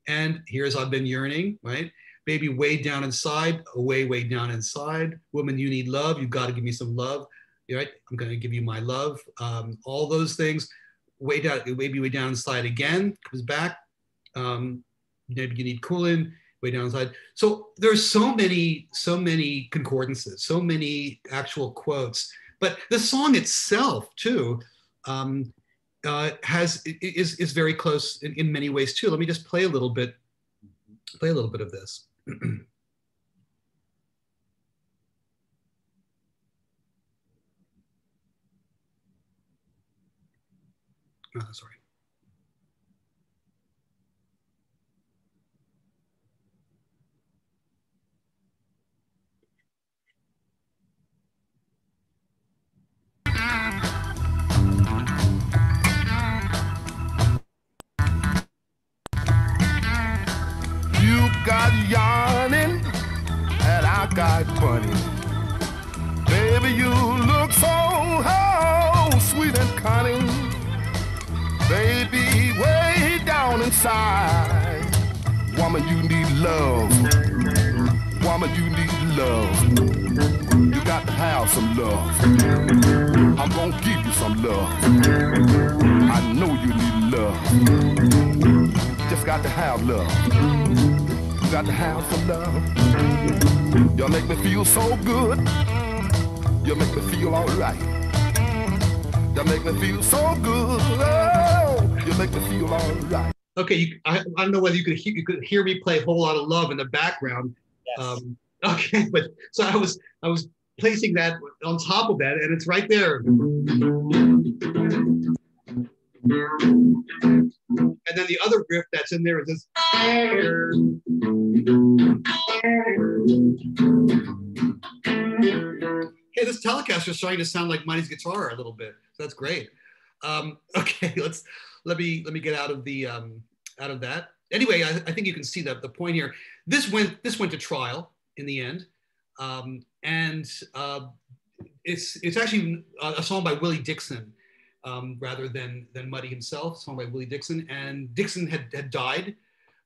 and here's I've been yearning, right? Baby, way down inside, away, way down inside. Woman, you need love, you've got to give me some love, right? I'm gonna give you my love. All those things, way down, maybe way down inside again, comes back. Maybe you need cooling, way down inside. So there's so many concordances, so many actual quotes, but the song itself too is very close in many ways too. Let me just play a little bit of this. Sorry. Got yarning right funny. Baby, you look so sweet and cunning. Baby, way down inside, woman, you need love. Woman, you need love. You got to have some love. I'm gonna give you some love. I know you need love. Just got to have love. You got to have some love. Y'all make me feel so good. You make me feel alright. You make me feel so good. Oh, you make me feel alright. Okay, I don't know whether you could hear me play "A Whole Lot of Love" in the background. Yes. Okay, but so I was placing that on top of that, and it's right there. And then the other riff that's in there is this. Hey, this Telecaster is starting to sound like Muddy's guitar a little bit. So that's great. Okay, let me get out of the out of that. Anyway, I think you can see the point here. This went to trial in the end, and it's actually a song by Willie Dixon rather than Muddy himself. A song by Willie Dixon, and Dixon had died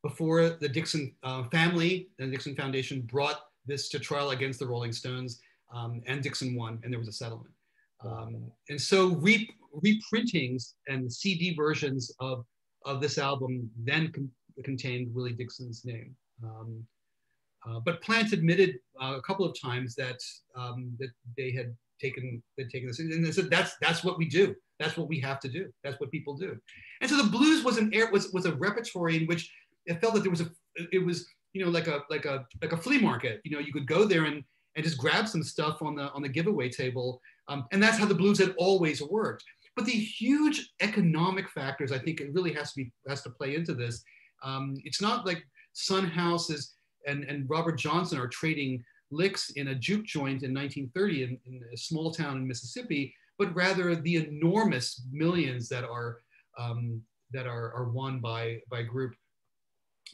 before the Dixon family and the Dixon Foundation brought this to trial against the Rolling Stones, and Dixon won, and there was a settlement. And so reprintings and CD versions of this album then contained Willie Dixon's name. But Plant admitted a couple of times that that they had taken this, and they said that's what we do. That's what we have to do. That's what people do. And so the blues was a repertory in which it felt that it was you know like a flea market. You know, you could go there and just grab some stuff on the giveaway table, and that's how the blues had always worked. But the huge economic factors, I think, it really has to play into this. It's not like Son House and Robert Johnson are trading licks in a juke joint in 1930 in a small town in Mississippi, but rather the enormous millions that are won by a group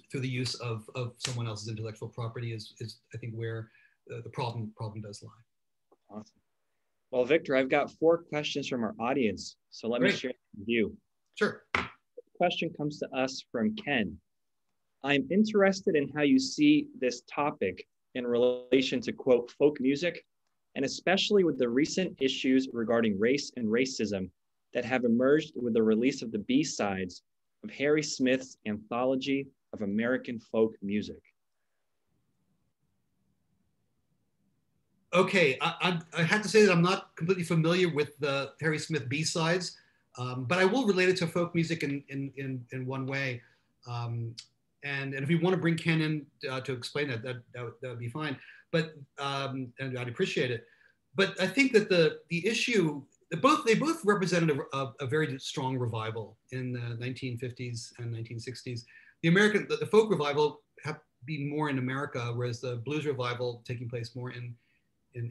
through the use of someone else's intellectual property is I think where the problem does lie. Awesome. Well, Victor, I've got 4 questions from our audience, so let me share them with you. Sure. The question comes to us from Ken. I'm interested in how you see this topic in relation to, quote, folk music, and especially with the recent issues regarding race and racism that have emerged with the release of the B-sides of Harry Smith's Anthology of American Folk Music. Okay, I have to say that I'm not completely familiar with the Harry Smith B-sides, but I will relate it to folk music in one way. And if you want to bring Ken in to explain that would be fine. But and I'd appreciate it. But I think that the issue, they both represented a very strong revival in the 1950s and 1960s. The folk revival happened to be more in America, whereas the blues revival taking place more in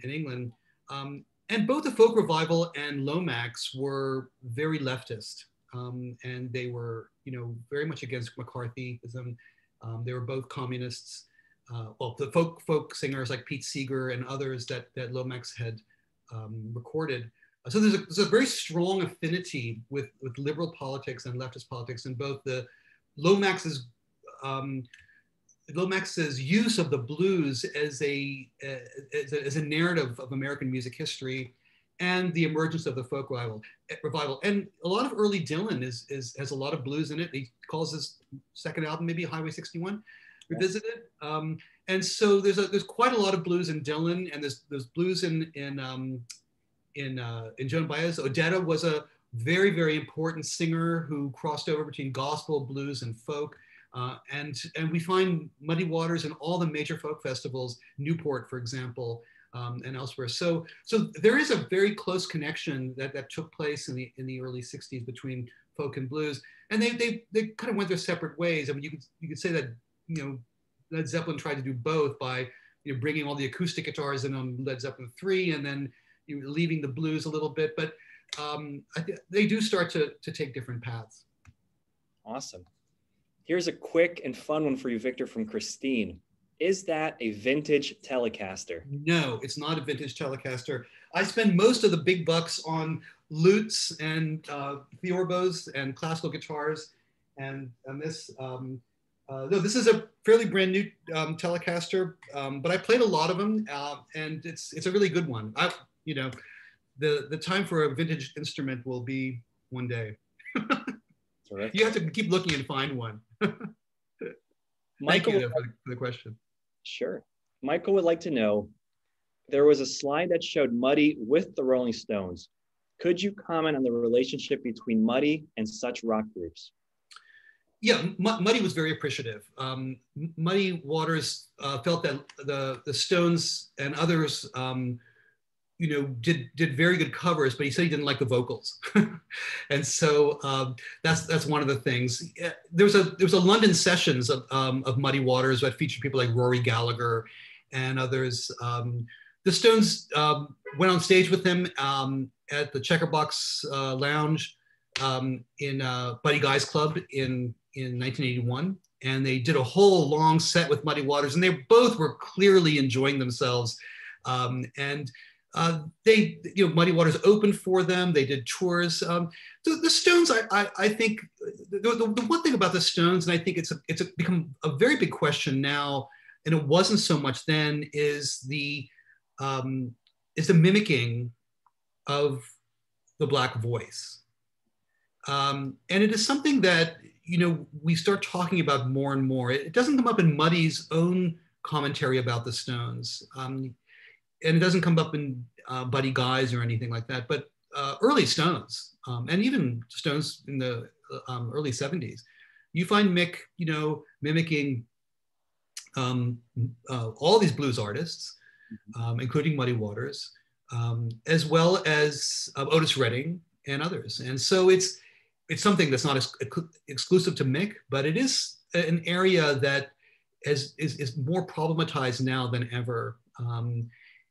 England. And both the folk revival and Lomax were very leftist. And they were, very much against McCarthyism. They were both communists. Well, the folk singers like Pete Seeger and others that Lomax had recorded. So there's a very strong affinity with liberal politics and leftist politics, and both the Lomax's use of the blues as a narrative of American music history, and the emergence of the folk revival. And a lot of early Dylan has a lot of blues in it. He calls his second album maybe Highway 61 Revisited. And so there's quite a lot of blues in Dylan, and there's blues in Joan Baez. Odetta was a very, very important singer who crossed over between gospel, blues, and folk. And we find Muddy Waters in all the major folk festivals, Newport, for example, and elsewhere. So there is a very close connection that took place in the early 60s between folk and blues. And they kind of went their separate ways. I mean, you could say that, Led Zeppelin tried to do both by, bringing all the acoustic guitars in on Led Zeppelin 3 and then leaving the blues a little bit. But they do start to take different paths. Awesome. Here's a quick and fun one for you, Victor, from Christine. Is that a vintage Telecaster? No, it's not a vintage Telecaster. I spend most of the big bucks on lutes and theorbos and classical guitars. And this, no, this is a fairly brand new Telecaster, but I played a lot of them, and it's a really good one. You know, the time for a vintage instrument will be one day. You have to keep looking and find one. Michael, thank you for the question. Sure. Michael would like to know, there was a slide that showed Muddy with the Rolling Stones. Could you comment on the relationship between Muddy and such rock groups? Yeah, Muddy was very appreciative. Muddy Waters felt that the Stones and others, you know, did very good covers, but he said he didn't like the vocals, and so that's one of the things. There was a London sessions of Muddy Waters that featured people like Rory Gallagher and others. The Stones went on stage with him at the Checkerbox Lounge in Buddy Guy's Club in 1981, and they did a whole long set with Muddy Waters, and they both were clearly enjoying themselves. They, you know, Muddy Waters opened for them. They did tours. The Stones, I think, the one thing about the Stones, and I think it's become a very big question now, and it wasn't so much then, is the mimicking of the Black voice. And it is something that, you know, we start talking about more and more. It doesn't come up in Muddy's own commentary about the Stones. And it doesn't come up in Buddy Guy's or anything like that, but early Stones, and even Stones in the early 70s, you find Mick, you know, mimicking all these blues artists, including Muddy Waters, as well as Otis Redding and others. And so it's something that's not exclusive to Mick, but it is an area that is more problematized now than ever.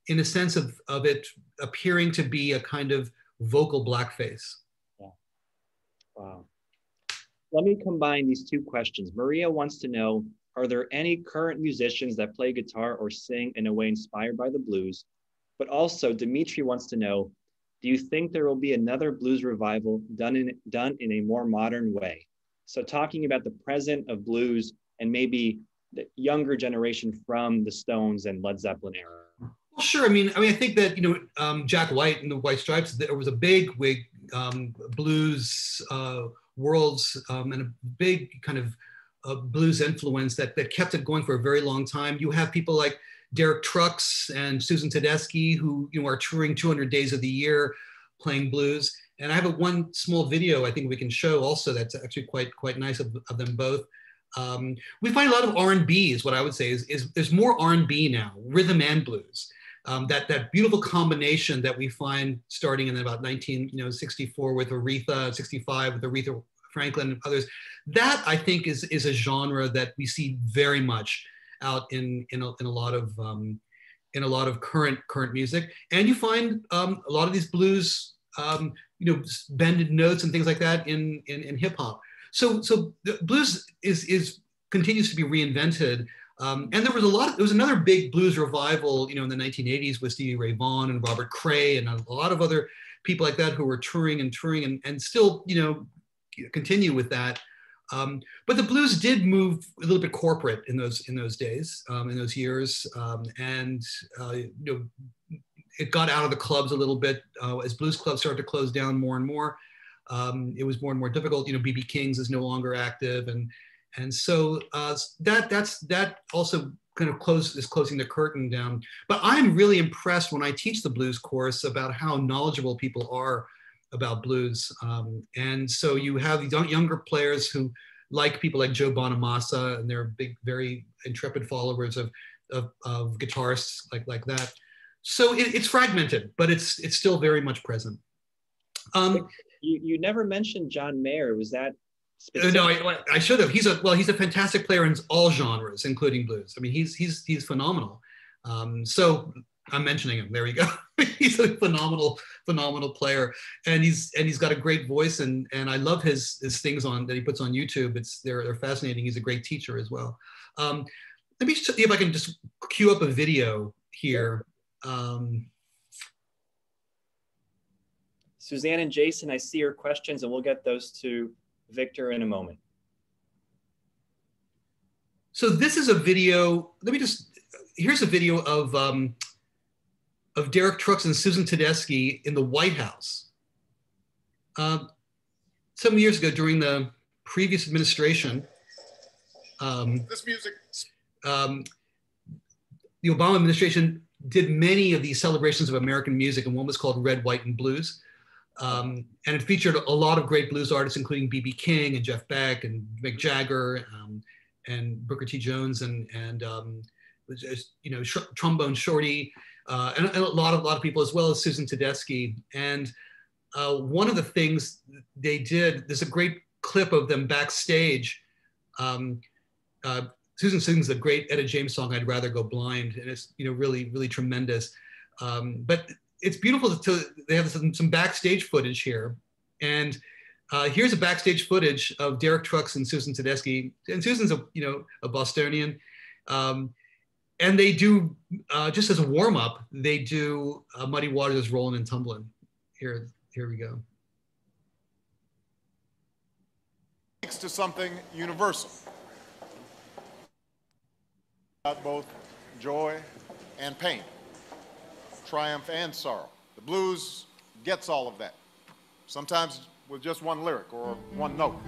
In a sense of it appearing to be a kind of vocal blackface. Yeah. Wow. Let me combine these two questions. Maria wants to know, are there any current musicians that play guitar or sing in a way inspired by the blues? But also, Dimitri wants to know, do you think there will be another blues revival done in a more modern way? So talking about the present of blues and maybe the younger generation from the Stones and Led Zeppelin era. Well, sure. I mean, I think that, you know, Jack White and the White Stripes, there was a big wig blues worlds and a big kind of blues influence that kept it going for a very long time. You have people like Derek Trucks and Susan Tedeschi, who, you know, are touring 200 days of the year playing blues. And I have one small video I think we can show also that's actually quite nice of them both. We find a lot of R&B is what I would say is there's more R&B now, rhythm and blues. That beautiful combination that we find starting in about 1964 with Aretha, 65 with Aretha Franklin and others. That I think is a genre that we see very much out in a lot of current music. And you find a lot of these blues, you know, bended notes and things like that in hip hop. So the blues continues to be reinvented. And there was another big blues revival, you know, in the 1980s with Stevie Ray Vaughan and Robert Cray and a lot of other people like that who were touring and still, you know, continue with that. But the blues did move a little bit corporate in those days, in those years, and you know, it got out of the clubs a little bit as blues clubs started to close down more and more. It was more and more difficult. You know, B.B. King's is no longer active, and so that also kind of closing the curtain down. But I'm really impressed when I teach the blues course about how knowledgeable people are about blues. And so you have these younger players who like people like Joe Bonamassa, and they're big, very intrepid followers of guitarists like that. So it's fragmented, but it's still very much present. You never mentioned John Mayer. Was that specific? No, I should have. He's a fantastic player in all genres, including blues. I mean, he's phenomenal. So I'm mentioning him. There we go. He's a phenomenal player, and he's got a great voice, and I love his things that he puts on YouTube. They're fascinating. He's a great teacher as well. let me see if I can just cue up a video here. Suzanne and Jason, I see your questions, and we'll get those to Victor in a moment. So this is a video. Here's a video of Derek Trucks and Susan Tedeschi in the White House. Some years ago, during the previous administration, the Obama administration did many of these celebrations of American music, and one was called Red, White, and Blues. And it featured a lot of great blues artists, including B.B. King and Jeff Beck and Mick Jagger and Booker T. Jones and Trombone Shorty and a lot of people, as well as Susan Tedeschi. And one of the things they did, there's a great clip of them backstage. Susan sings the great Etta James song, "I'd Rather Go Blind," and it's really, really tremendous. But it's beautiful they have some backstage footage here. And here's a backstage footage of Derek Trucks and Susan Tedeschi. And Susan's a Bostonian. And they do, just as a warm up, they do Muddy Waters' Rollin' and Tumblin'. Here we go. Thanks to something universal. Both joy and pain, triumph and sorrow. The blues gets all of that, sometimes with just one lyric or one note.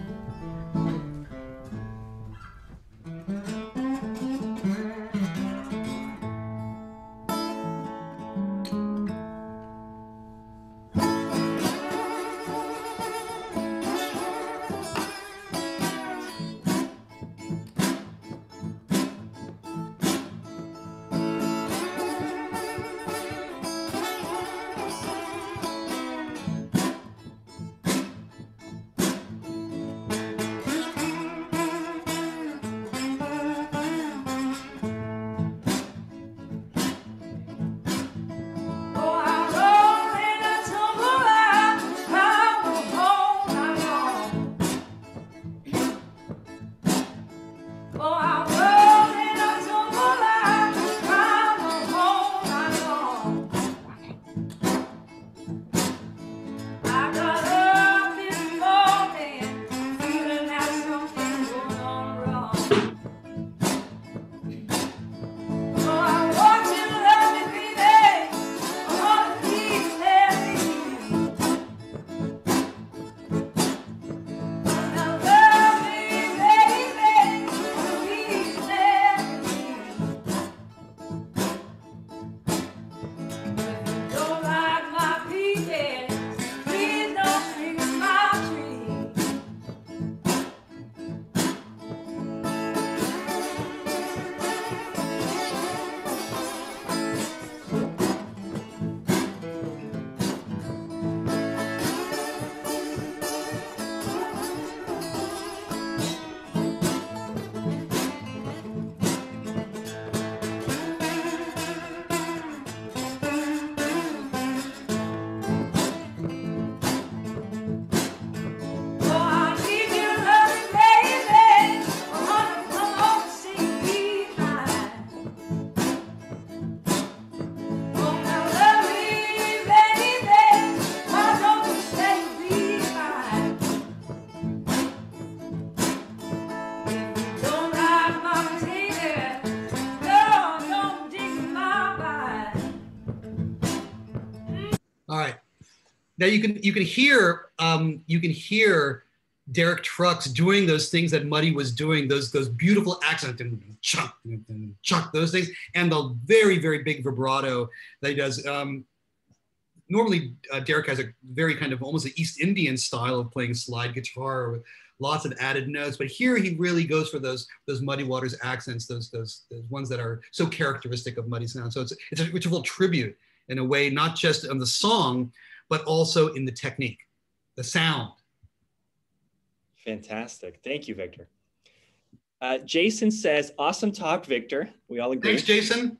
Now you can hear Derek Trucks doing those things that Muddy was doing, those beautiful accents and chuck, those things, and the very, very big vibrato that he does. Normally, Derek has a very kind of almost an East Indian style of playing slide guitar with lots of added notes, but here he really goes for those Muddy Waters accents, those ones that are so characteristic of Muddy sound. So it's a real tribute in a way, not just on the song, but also in the technique, the sound. Fantastic. Thank you, Victor. Jason says, awesome talk, Victor. We all agree. Thanks, Jason.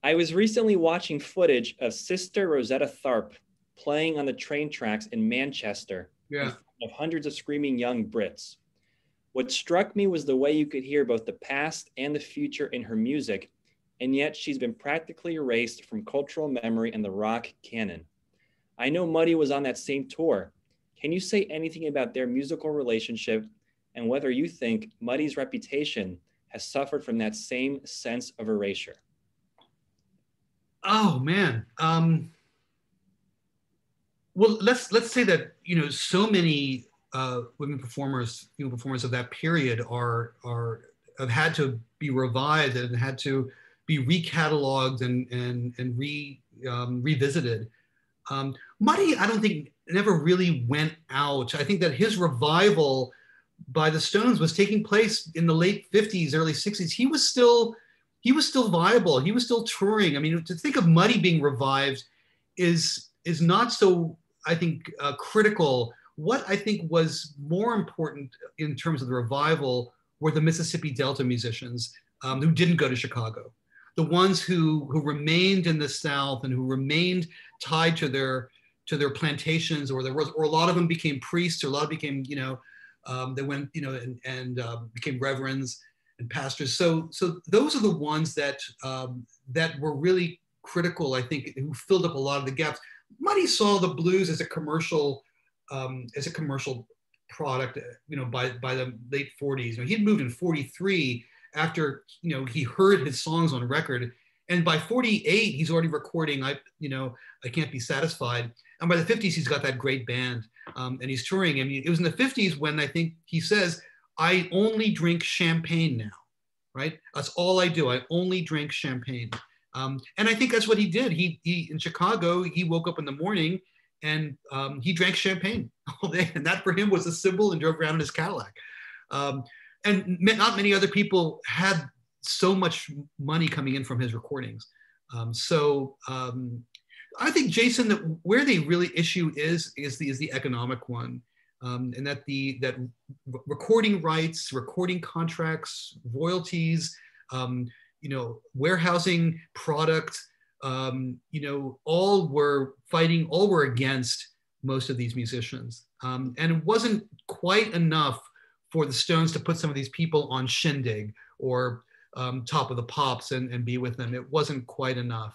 I was recently watching footage of Sister Rosetta Tharpe playing on the train tracks in Manchester in front of hundreds of screaming young Brits. What struck me was the way you could hear both the past and the future in her music, and yet she's been practically erased from cultural memory and the rock canon. I know Muddy was on that same tour. Can you say anything about their musical relationship and whether you think Muddy's reputation has suffered from that same sense of erasure? Oh man. Well, let's say that, you know, so many women performers, female performers of that period have had to be revived and had to be recatalogued and revisited. Muddy, I don't think never really went out. I think that his revival by the Stones was taking place in the late 50s, early 60s. He was still viable. He was still touring. I mean, to think of Muddy being revived is not so, I think, critical. What I think was more important in terms of the revival were the Mississippi Delta musicians who didn't go to Chicago. The ones who remained in the South and who remained tied to their plantations, or a lot of them became priests, or a lot of became, you know, they went, you know, and became reverends and pastors. So those are the ones that were really critical, I think, who filled up a lot of the gaps. Muddy saw the blues as a commercial product, you know, by the late 40s. You know, he'd moved in 43 after, you know, he heard his songs on record. And by 48, he's already recording, I Can't Be Satisfied. And by the 50s, he's got that great band and he's touring. I mean, it was in the 50s when I think he says, I only drink champagne now, right? That's all I do. I only drink champagne. And I think that's what he did. He in Chicago, he woke up in the morning and he drank champagne all day. And that for him was a symbol, and drove around in his Cadillac. And not many other people had so much money coming in from his recordings. I think, Jason, that where the really issue is the economic one, and that that recording rights, recording contracts, royalties, you know, warehousing product, you know, all were against most of these musicians. And it wasn't quite enough for the Stones to put some of these people on Shindig or Top of the Pops and be with them. It wasn't quite enough.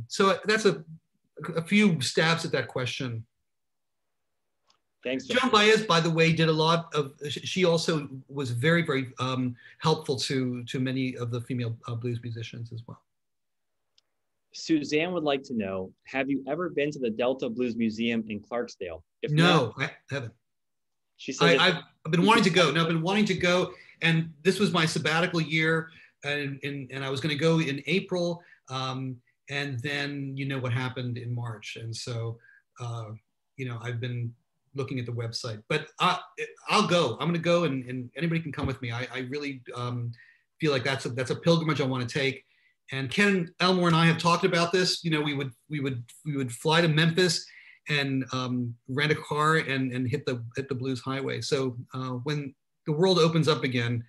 So that's a few stabs at that question. Thanks. Joan Baez, by the way, did a lot of, she also was very, very helpful to many of the female blues musicians as well. Suzanne would like to know, have you ever been to the Delta Blues Museum in Clarksdale? If no, not, I haven't. She said I've been wanting to go. No, I've been wanting to go. And this was my sabbatical year. And I was going to go in April. And then, you know, what happened in March. And so, you know, I've been looking at the website, but I'll go. I'm going to go, and anybody can come with me. I really feel like that's a pilgrimage I want to take. And Ken Elmore and I have talked about this. You know, we would fly to Memphis and rent a car and hit the Blues Highway. So when the world opens up again,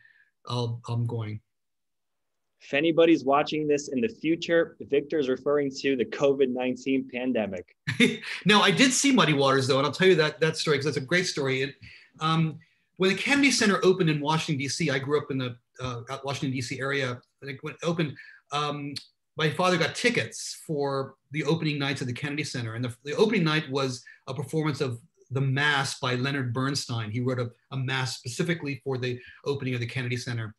I'm going. If anybody's watching this in the future, Victor's referring to the COVID-19 pandemic. Now, I did see Muddy Waters, though, and I'll tell you that story, because that's a great story. When the Kennedy Center opened in Washington, D.C., I grew up in the Washington, D.C. area. I think when it opened, my father got tickets for the opening nights of the Kennedy Center. And the opening night was a performance of The Mass by Leonard Bernstein. He wrote a mass specifically for the opening of the Kennedy Center.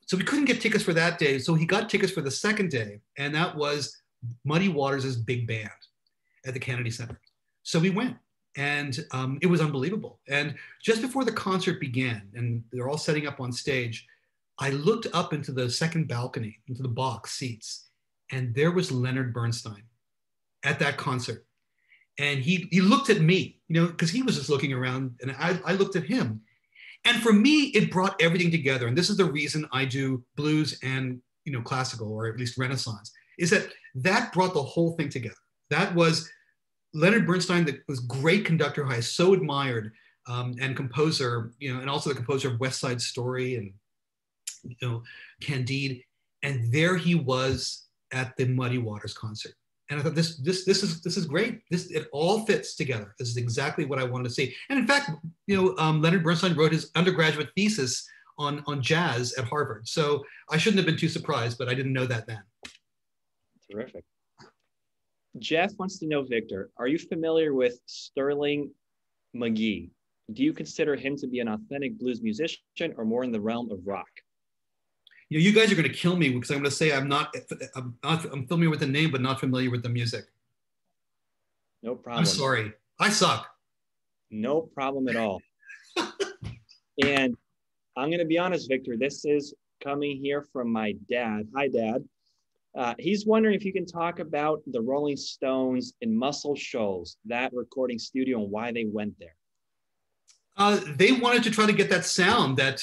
So we couldn't get tickets for that day. So he got tickets for the second day. And that was Muddy Waters' big band at the Kennedy Center. So we went, and it was unbelievable. And just before the concert began, and they're all setting up on stage, I looked up into the second balcony, into the box seats, and there was Leonard Bernstein at that concert. And he looked at me, you know, because he was just looking around, and I looked at him. And for me, it brought everything together. And this is the reason I do blues and, you know, classical, or at least Renaissance, is that brought the whole thing together. That was Leonard Bernstein, that was great conductor who I so admired, and composer, you know, and also the composer of West Side Story and, you know, Candide. And there he was at the Muddy Waters concert. And I thought this is great. It all fits together. This is exactly what I wanted to see. And in fact, Leonard Bernstein wrote his undergraduate thesis on jazz at Harvard. So I shouldn't have been too surprised, but I didn't know that then. Terrific. Jeff wants to know, Victor, are you familiar with Sterling McGee? Do you consider him to be an authentic blues musician or more in the realm of rock? You guys are going to kill me because I'm going to say I'm familiar with the name, but not familiar with the music. No problem. I'm sorry. I suck. No problem at all. And I'm going to be honest, Victor, this is coming here from my dad. Hi, Dad. He's wondering if you can talk about the Rolling Stones in Muscle Shoals, that recording studio, and why they went there. They wanted to try to get that sound that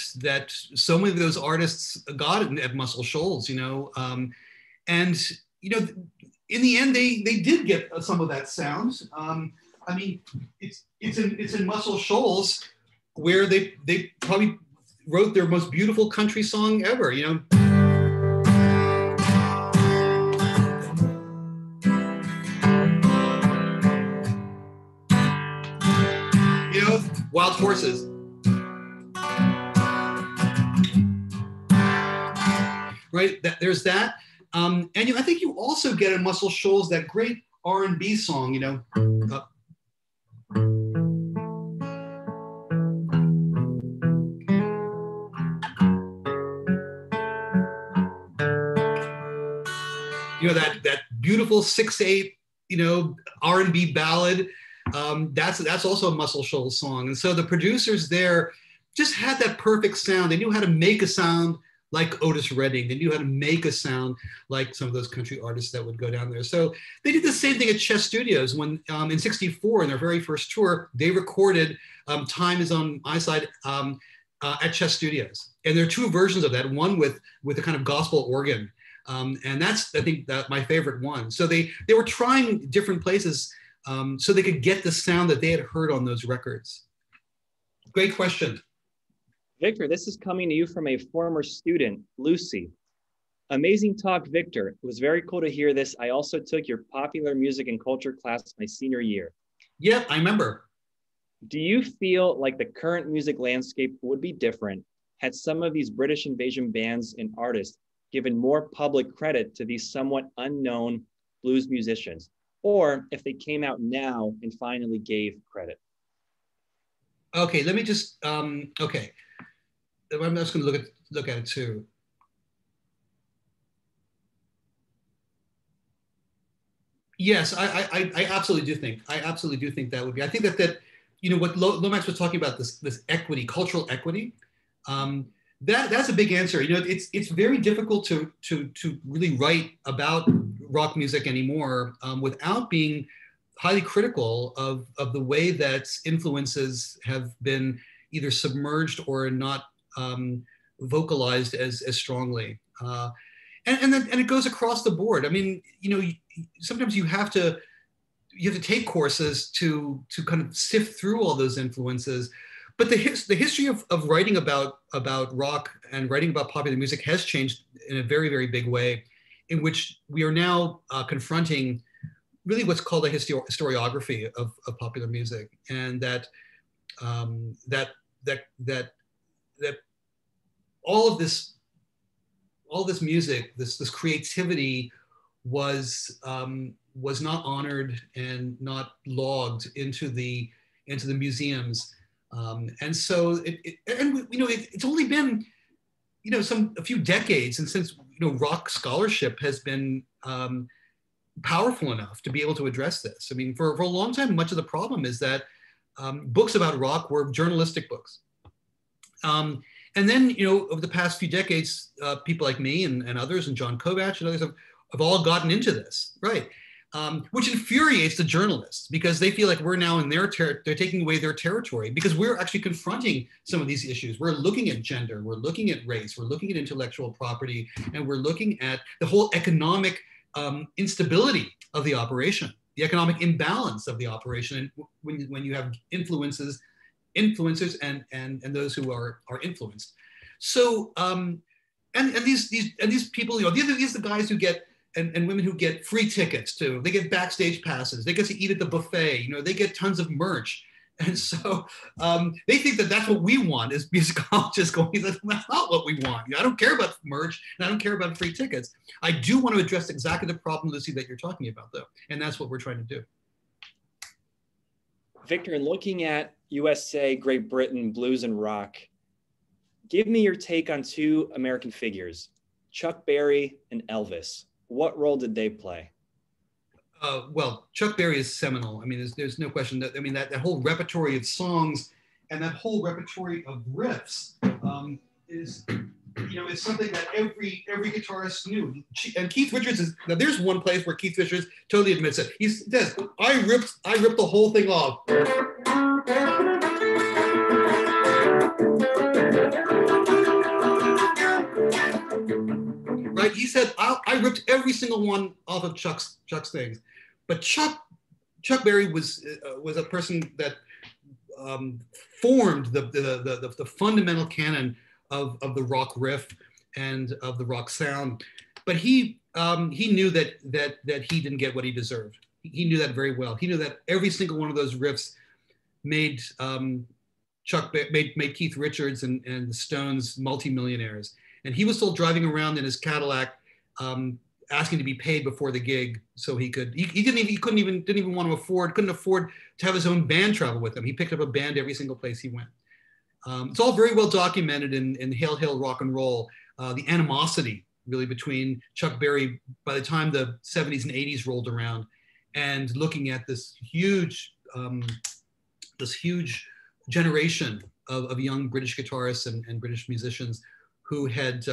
so many of those artists got at Muscle Shoals, and in the end they did get some of that sound. I mean, it's in Muscle Shoals where they probably wrote their most beautiful country song ever, Wild Horses. Right, there's that. And I think you also get in Muscle Shoals that great R&B song, that beautiful 6/8, R&B ballad. That's also a Muscle Shoals song. And so the producers there just had that perfect sound. They knew how to make a sound like Otis Redding. They knew how to make a sound like some of those country artists that would go down there. So they did the same thing at Chess Studios when in '64, in their very first tour, they recorded Time Is on My Side at Chess Studios. And there are two versions of that, one with a kind of gospel organ. And that's, I think, my favorite one. So they were trying different places so they could get the sound that they had heard on those records. Great question. Victor, this is coming to you from a former student, Lucy. Amazing talk, Victor. It was very cool to hear this. I also took your popular music and culture class my senior year. Yeah, I remember. Do you feel like the current music landscape would be different had some of these British invasion bands and artists given more public credit to these somewhat unknown blues musicians, or if they came out now and finally gave credit? Okay, let me just, okay. I'm just gonna look at it too. Yes, I absolutely do think, that would be, I think that what Lomax was talking about, this equity, cultural equity, that's a big answer. It's very difficult to really write about rock music anymore without being highly critical of the way that influences have been either submerged or not vocalized as strongly. And it goes across the board. I mean, sometimes you have to take courses to kind of sift through all those influences. But the history of writing about rock and writing about popular music has changed in a very, very big way, in which we are now confronting really what's called a historiography of popular music, and that all of this music, this creativity was not honored and not logged into the museums. And so it's only been a few decades and since rock scholarship has been powerful enough to be able to address this. I mean, for a long time, much of the problem is that books about rock were journalistic books. And then over the past few decades, people like me and others, and John Kovach and others have all gotten into this, right? Which infuriates the journalists because they feel like we're now in they're taking away their territory, because we're actually confronting some of these issues. We're looking at gender, we're looking at race, we're looking at intellectual property, and we're looking at the whole economic instability of the operation, the economic imbalance of the operation, and when you have influencers and those who are influenced. So and these people, these are the guys who get and women who get free tickets too. They get backstage passes. They get to eat at the buffet. You know, they get tons of merch. And so they think that that's what we want as musicologists going, that's not what we want. I don't care about merch and I don't care about free tickets. I do want to address exactly the problem, Lucy, that you're talking about though. And that's what we're trying to do. Victor, in looking at USA, Great Britain, blues and rock, give me your take on two American figures, Chuck Berry and Elvis. What role did they play? Well, Chuck Berry is seminal. I mean, there's no question that, I mean, that whole repertoire of songs and that whole repertoire of riffs is, you know, it's something that every guitarist knew. And Keith Richards is, now there's one place where Keith Richards totally admits it. He says, I ripped the whole thing off. Right? He said, I ripped every single one off of Chuck's things. But Chuck Berry was a person that formed the fundamental canon of the rock riff and of the rock sound. But he knew that he didn't get what he deserved. He knew that very well. He knew that every single one of those riffs made Keith Richards and the Stones multimillionaires. And he was still driving around in his Cadillac, asking to be paid before the gig, so he couldn't even want to afford to have his own band travel with him. He picked up a band every single place he went. It's all very well documented in Hail, Hail, Rock and Roll. The animosity really between Chuck Berry by the time the 70s and 80s rolled around, and looking at this huge generation of young British guitarists and British musicians who had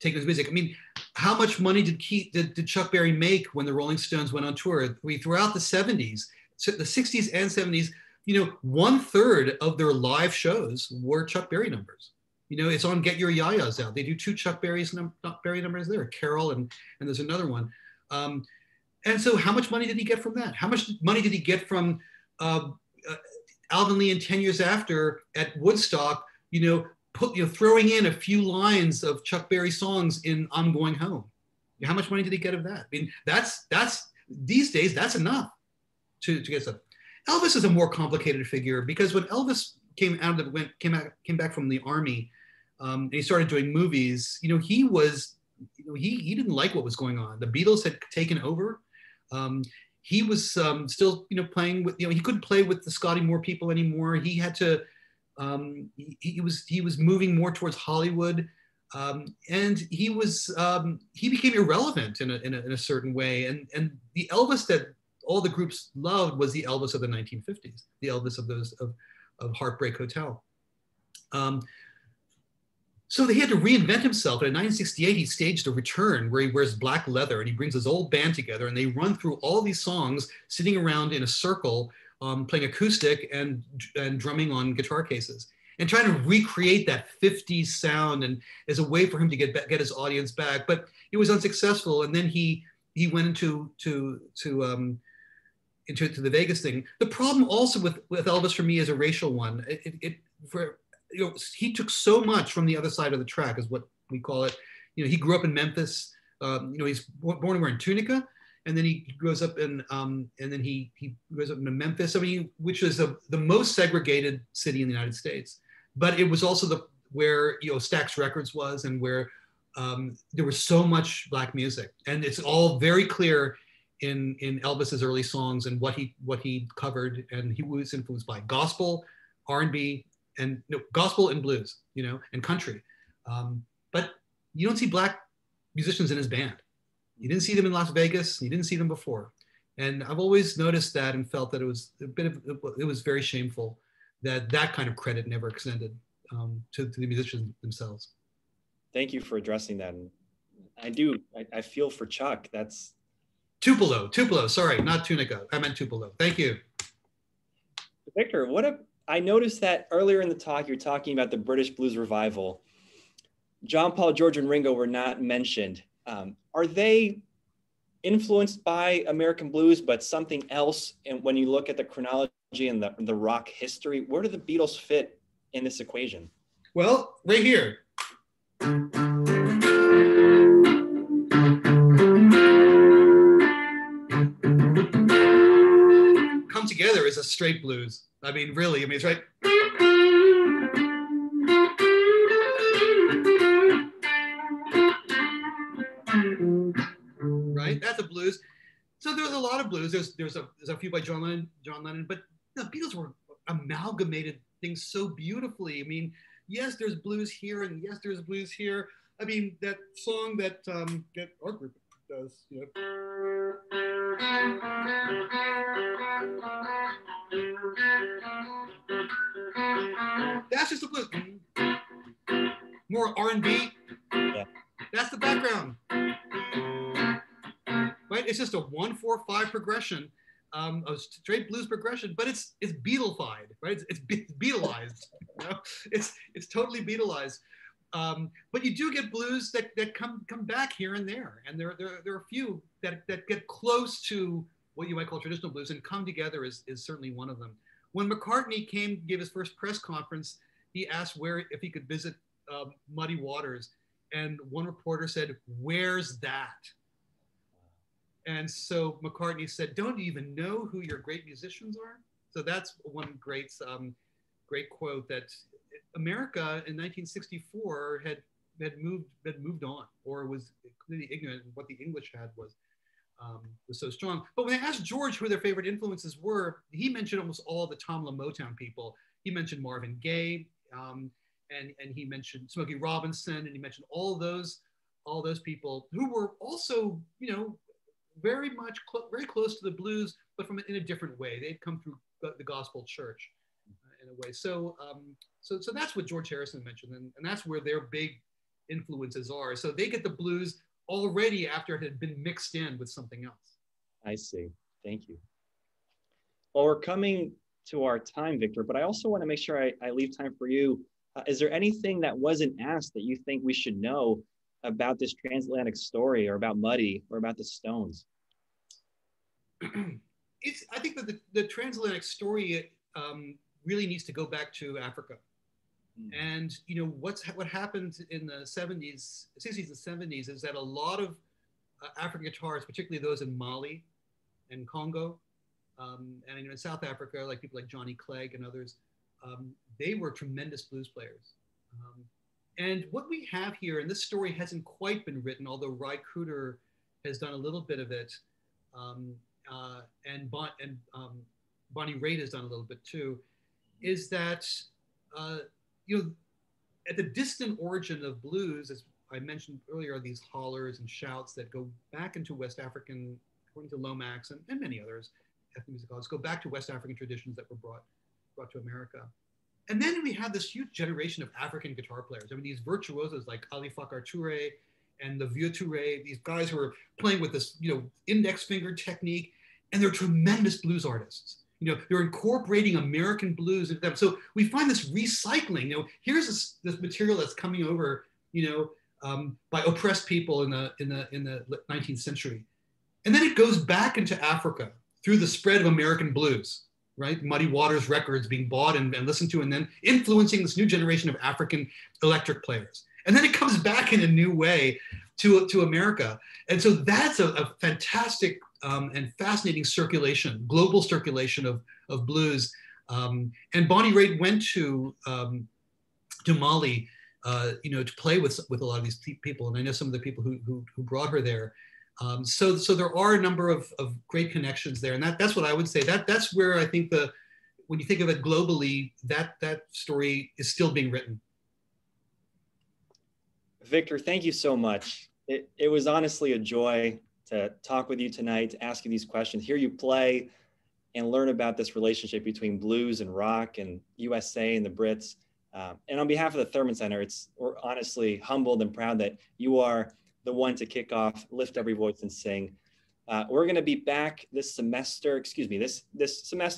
taken his music. I mean, how much money did Chuck Berry make when the Rolling Stones went on tour? Throughout the 70s, the 60s and 70s, you know, 1/3 of their live shows were Chuck Berry numbers. You know, it's on Get Your Yayas Out. They do 2 Chuck Berry numbers there, Carol and there's another one. And so how much money did he get from that? How much money did he get from Alvin Lee and 10 Years After at Woodstock, you know, throwing in a few lines of Chuck Berry songs in I'm Going Home? How much money did he get of that? I mean, that's these days, that's enough to get stuff. Elvis is a more complicated figure because when Elvis came back from the army, and he started doing movies, you know, he didn't like what was going on. The Beatles had taken over. He was still, you know, playing with, you know, he couldn't play with the Scotty Moore people anymore. He had to, he was moving more towards Hollywood, and he became irrelevant in a certain way. And the Elvis that all the groups loved was the Elvis of the 1950s, the Elvis of Heartbreak Hotel. So he had to reinvent himself. And in 1968, he staged a return where he wears black leather and he brings his old band together and they run through all these songs sitting around in a circle, playing acoustic and drumming on guitar cases and trying to recreate that 50s sound, and as a way for him to get his audience back. But it was unsuccessful. And then he went into the Vegas thing. The problem also with Elvis for me is a racial one. You know, he took so much from the other side of the track, is what we call it. You know, he grew up in Memphis. You know, he's born wearing Tunica, and then he grows up in he grows up in Memphis. I mean, which is the most segregated city in the United States. But it was also where, you know, Stax Records was, and where there was so much black music, and it's all very clear in Elvis's early songs and what he covered. And he was influenced by gospel, R&B, and gospel and blues, you know, and country. But you don't see black musicians in his band. You didn't see them in Las Vegas. You didn't see them before. And I've always noticed that and felt that it was very shameful that kind of credit never extended to the musicians themselves. Thank you for addressing that. And I feel for Chuck. That's Tupelo, sorry, not Tunica. I meant Tupelo. Thank you. Victor, I noticed that earlier in the talk, you're talking about the British Blues Revival. John Paul, George, and Ringo were not mentioned. Are they influenced by American blues, but something else? And when you look at the chronology and the rock history, where do the Beatles fit in this equation? Well, right here. is a straight blues. I mean, really, I mean, it's right. Right, that's a blues. So there's a lot of blues. There's a few by John Lennon, but the Beatles were amalgamated things so beautifully. I mean, yes, there's blues here, and yes, there's blues here. I mean, that song that our group does, you know. That's just a blues. More R&B. Yeah. That's the background. Right? It's just a 1-4-5 progression, a straight blues progression, but it's Beatleified, right? It's Beatleized. You know? It's totally Beatleized. But you do get blues that come back here and there, and there are a few that get close to what you might call traditional blues, and Come Together is certainly one of them. When McCartney came to give his first press conference, he asked if he could visit Muddy Waters, and one reporter said, "Where's that?" And so McCartney said, "Don't you even know who your great musicians are?" So that's one great quote, that America in 1964 had moved on, or was completely ignorant of what the English had was so strong. But when they asked George who their favorite influences were, he mentioned almost all the Tamla Motown people. He mentioned Marvin Gaye, and he mentioned Smokey Robinson, and he mentioned all those people who were also, you know, very close to the blues, but in a different way. They'd come through the gospel church in a way. So that's what George Harrison mentioned, and that's where their big influences are. So they get the blues already after it had been mixed in with something else. I see. Thank you. Well, we're coming to our time, Victor, but I also want to make sure I leave time for you. Is there anything that wasn't asked that you think we should know about this transatlantic story, or about Muddy, or about the Stones? I think that the transatlantic story really needs to go back to Africa. And you know what happened in the 60s and 70s is that a lot of African guitarists, particularly those in Mali and Congo, and in South Africa, like people like Johnny Clegg and others, they were tremendous blues players. And what we have here, and this story hasn't quite been written, although Ry Cooder has done a little bit of it, and Bonnie Raitt has done a little bit too, is that you know, at the distant origin of blues, as I mentioned earlier, are these hollers and shouts that go back into West African, according to Lomax and many others, ethnomusicologists, go back to West African traditions that were brought to America. And then we have this huge generation of African guitar players. I mean, these virtuosos like Ali Fakar Touré and the Vieux Touré, these guys who are playing with this, you know, index finger technique, and they're tremendous blues artists. You know, they're incorporating American blues into them. So we find this recycling. You know, here's this material that's coming over, you know, by oppressed people in the 19th century, and then it goes back into Africa through the spread of American blues, right? Muddy Waters records being bought and listened to, and then influencing this new generation of African electric players. And then it comes back in a new way to America. And so that's a fantastic and fascinating circulation, global circulation of blues. And Bonnie Raitt went to Mali, you know, to play with a lot of these people. And I know some of the people who brought her there. So there are a number of great connections there. And that's what I would say. That's where I think when you think of it globally, that story is still being written. Victor, thank you so much. It was honestly a joy to talk with you tonight, to ask you these questions, hear you play, and learn about this relationship between blues and rock and USA and the Brits. And on behalf of the Thurman Center, we're honestly humbled and proud that you are the one to kick off Lift Every Voice and Sing. We're going to be back this semester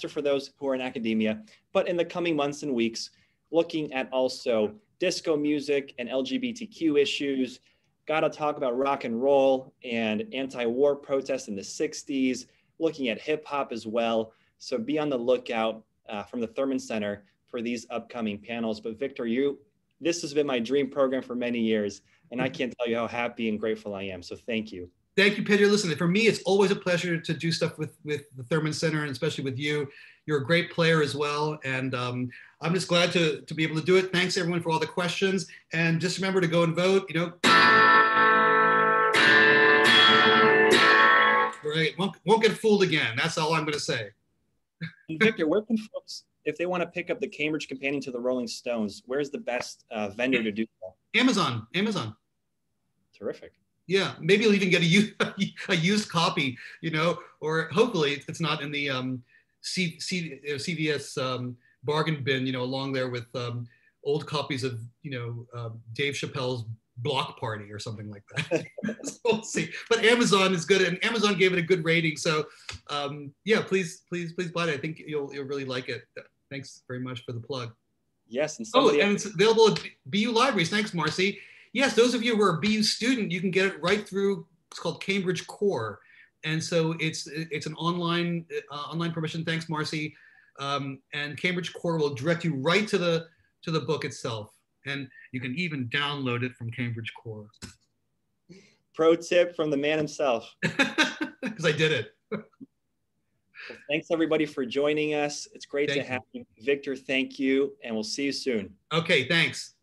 for those who are in academia, but in the coming months and weeks, looking at also disco music and LGBTQ issues. Got to talk about rock and roll and anti-war protests in the 60s, looking at hip hop as well. So be on the lookout from the Thurman Center for these upcoming panels. But Victor, this has been my dream program for many years, and I can't tell you how happy and grateful I am. So thank you. Thank you, Pedro. Listen, for me, it's always a pleasure to do stuff with the Thurman Center, and especially with you. You're a great player as well. And I'm just glad to be able to do it. Thanks everyone for all the questions. And just remember to go and vote, you know. Right, won't get fooled again. That's all I'm going to say. And Victor, where can folks, if they want to pick up the Cambridge Companion to the Rolling Stones, where's the best vendor to do that? Amazon. Terrific. Yeah, maybe you'll even get a used copy, you know, or hopefully it's not in the CVS bargain bin, you know, along there with old copies of, you know, Dave Chappelle's Block Party or something like that. So we'll see. But Amazon is good, and Amazon gave it a good rating. So yeah, please buy it. I think you'll really like it. Thanks very much for the plug. Yes, and and it's available at BU Libraries. Thanks, Marcy. Yes, those of you who are a BU student, you can get it right through. It's called Cambridge Core, and so it's an online permission. Thanks, Marcy. And Cambridge Core will direct you right to the book itself. And you can even download it from Cambridge Core. Pro tip from the man himself. Because I did it. Well, thanks everybody for joining us. It's great to have you. Victor, thank you. And we'll see you soon. Okay, thanks.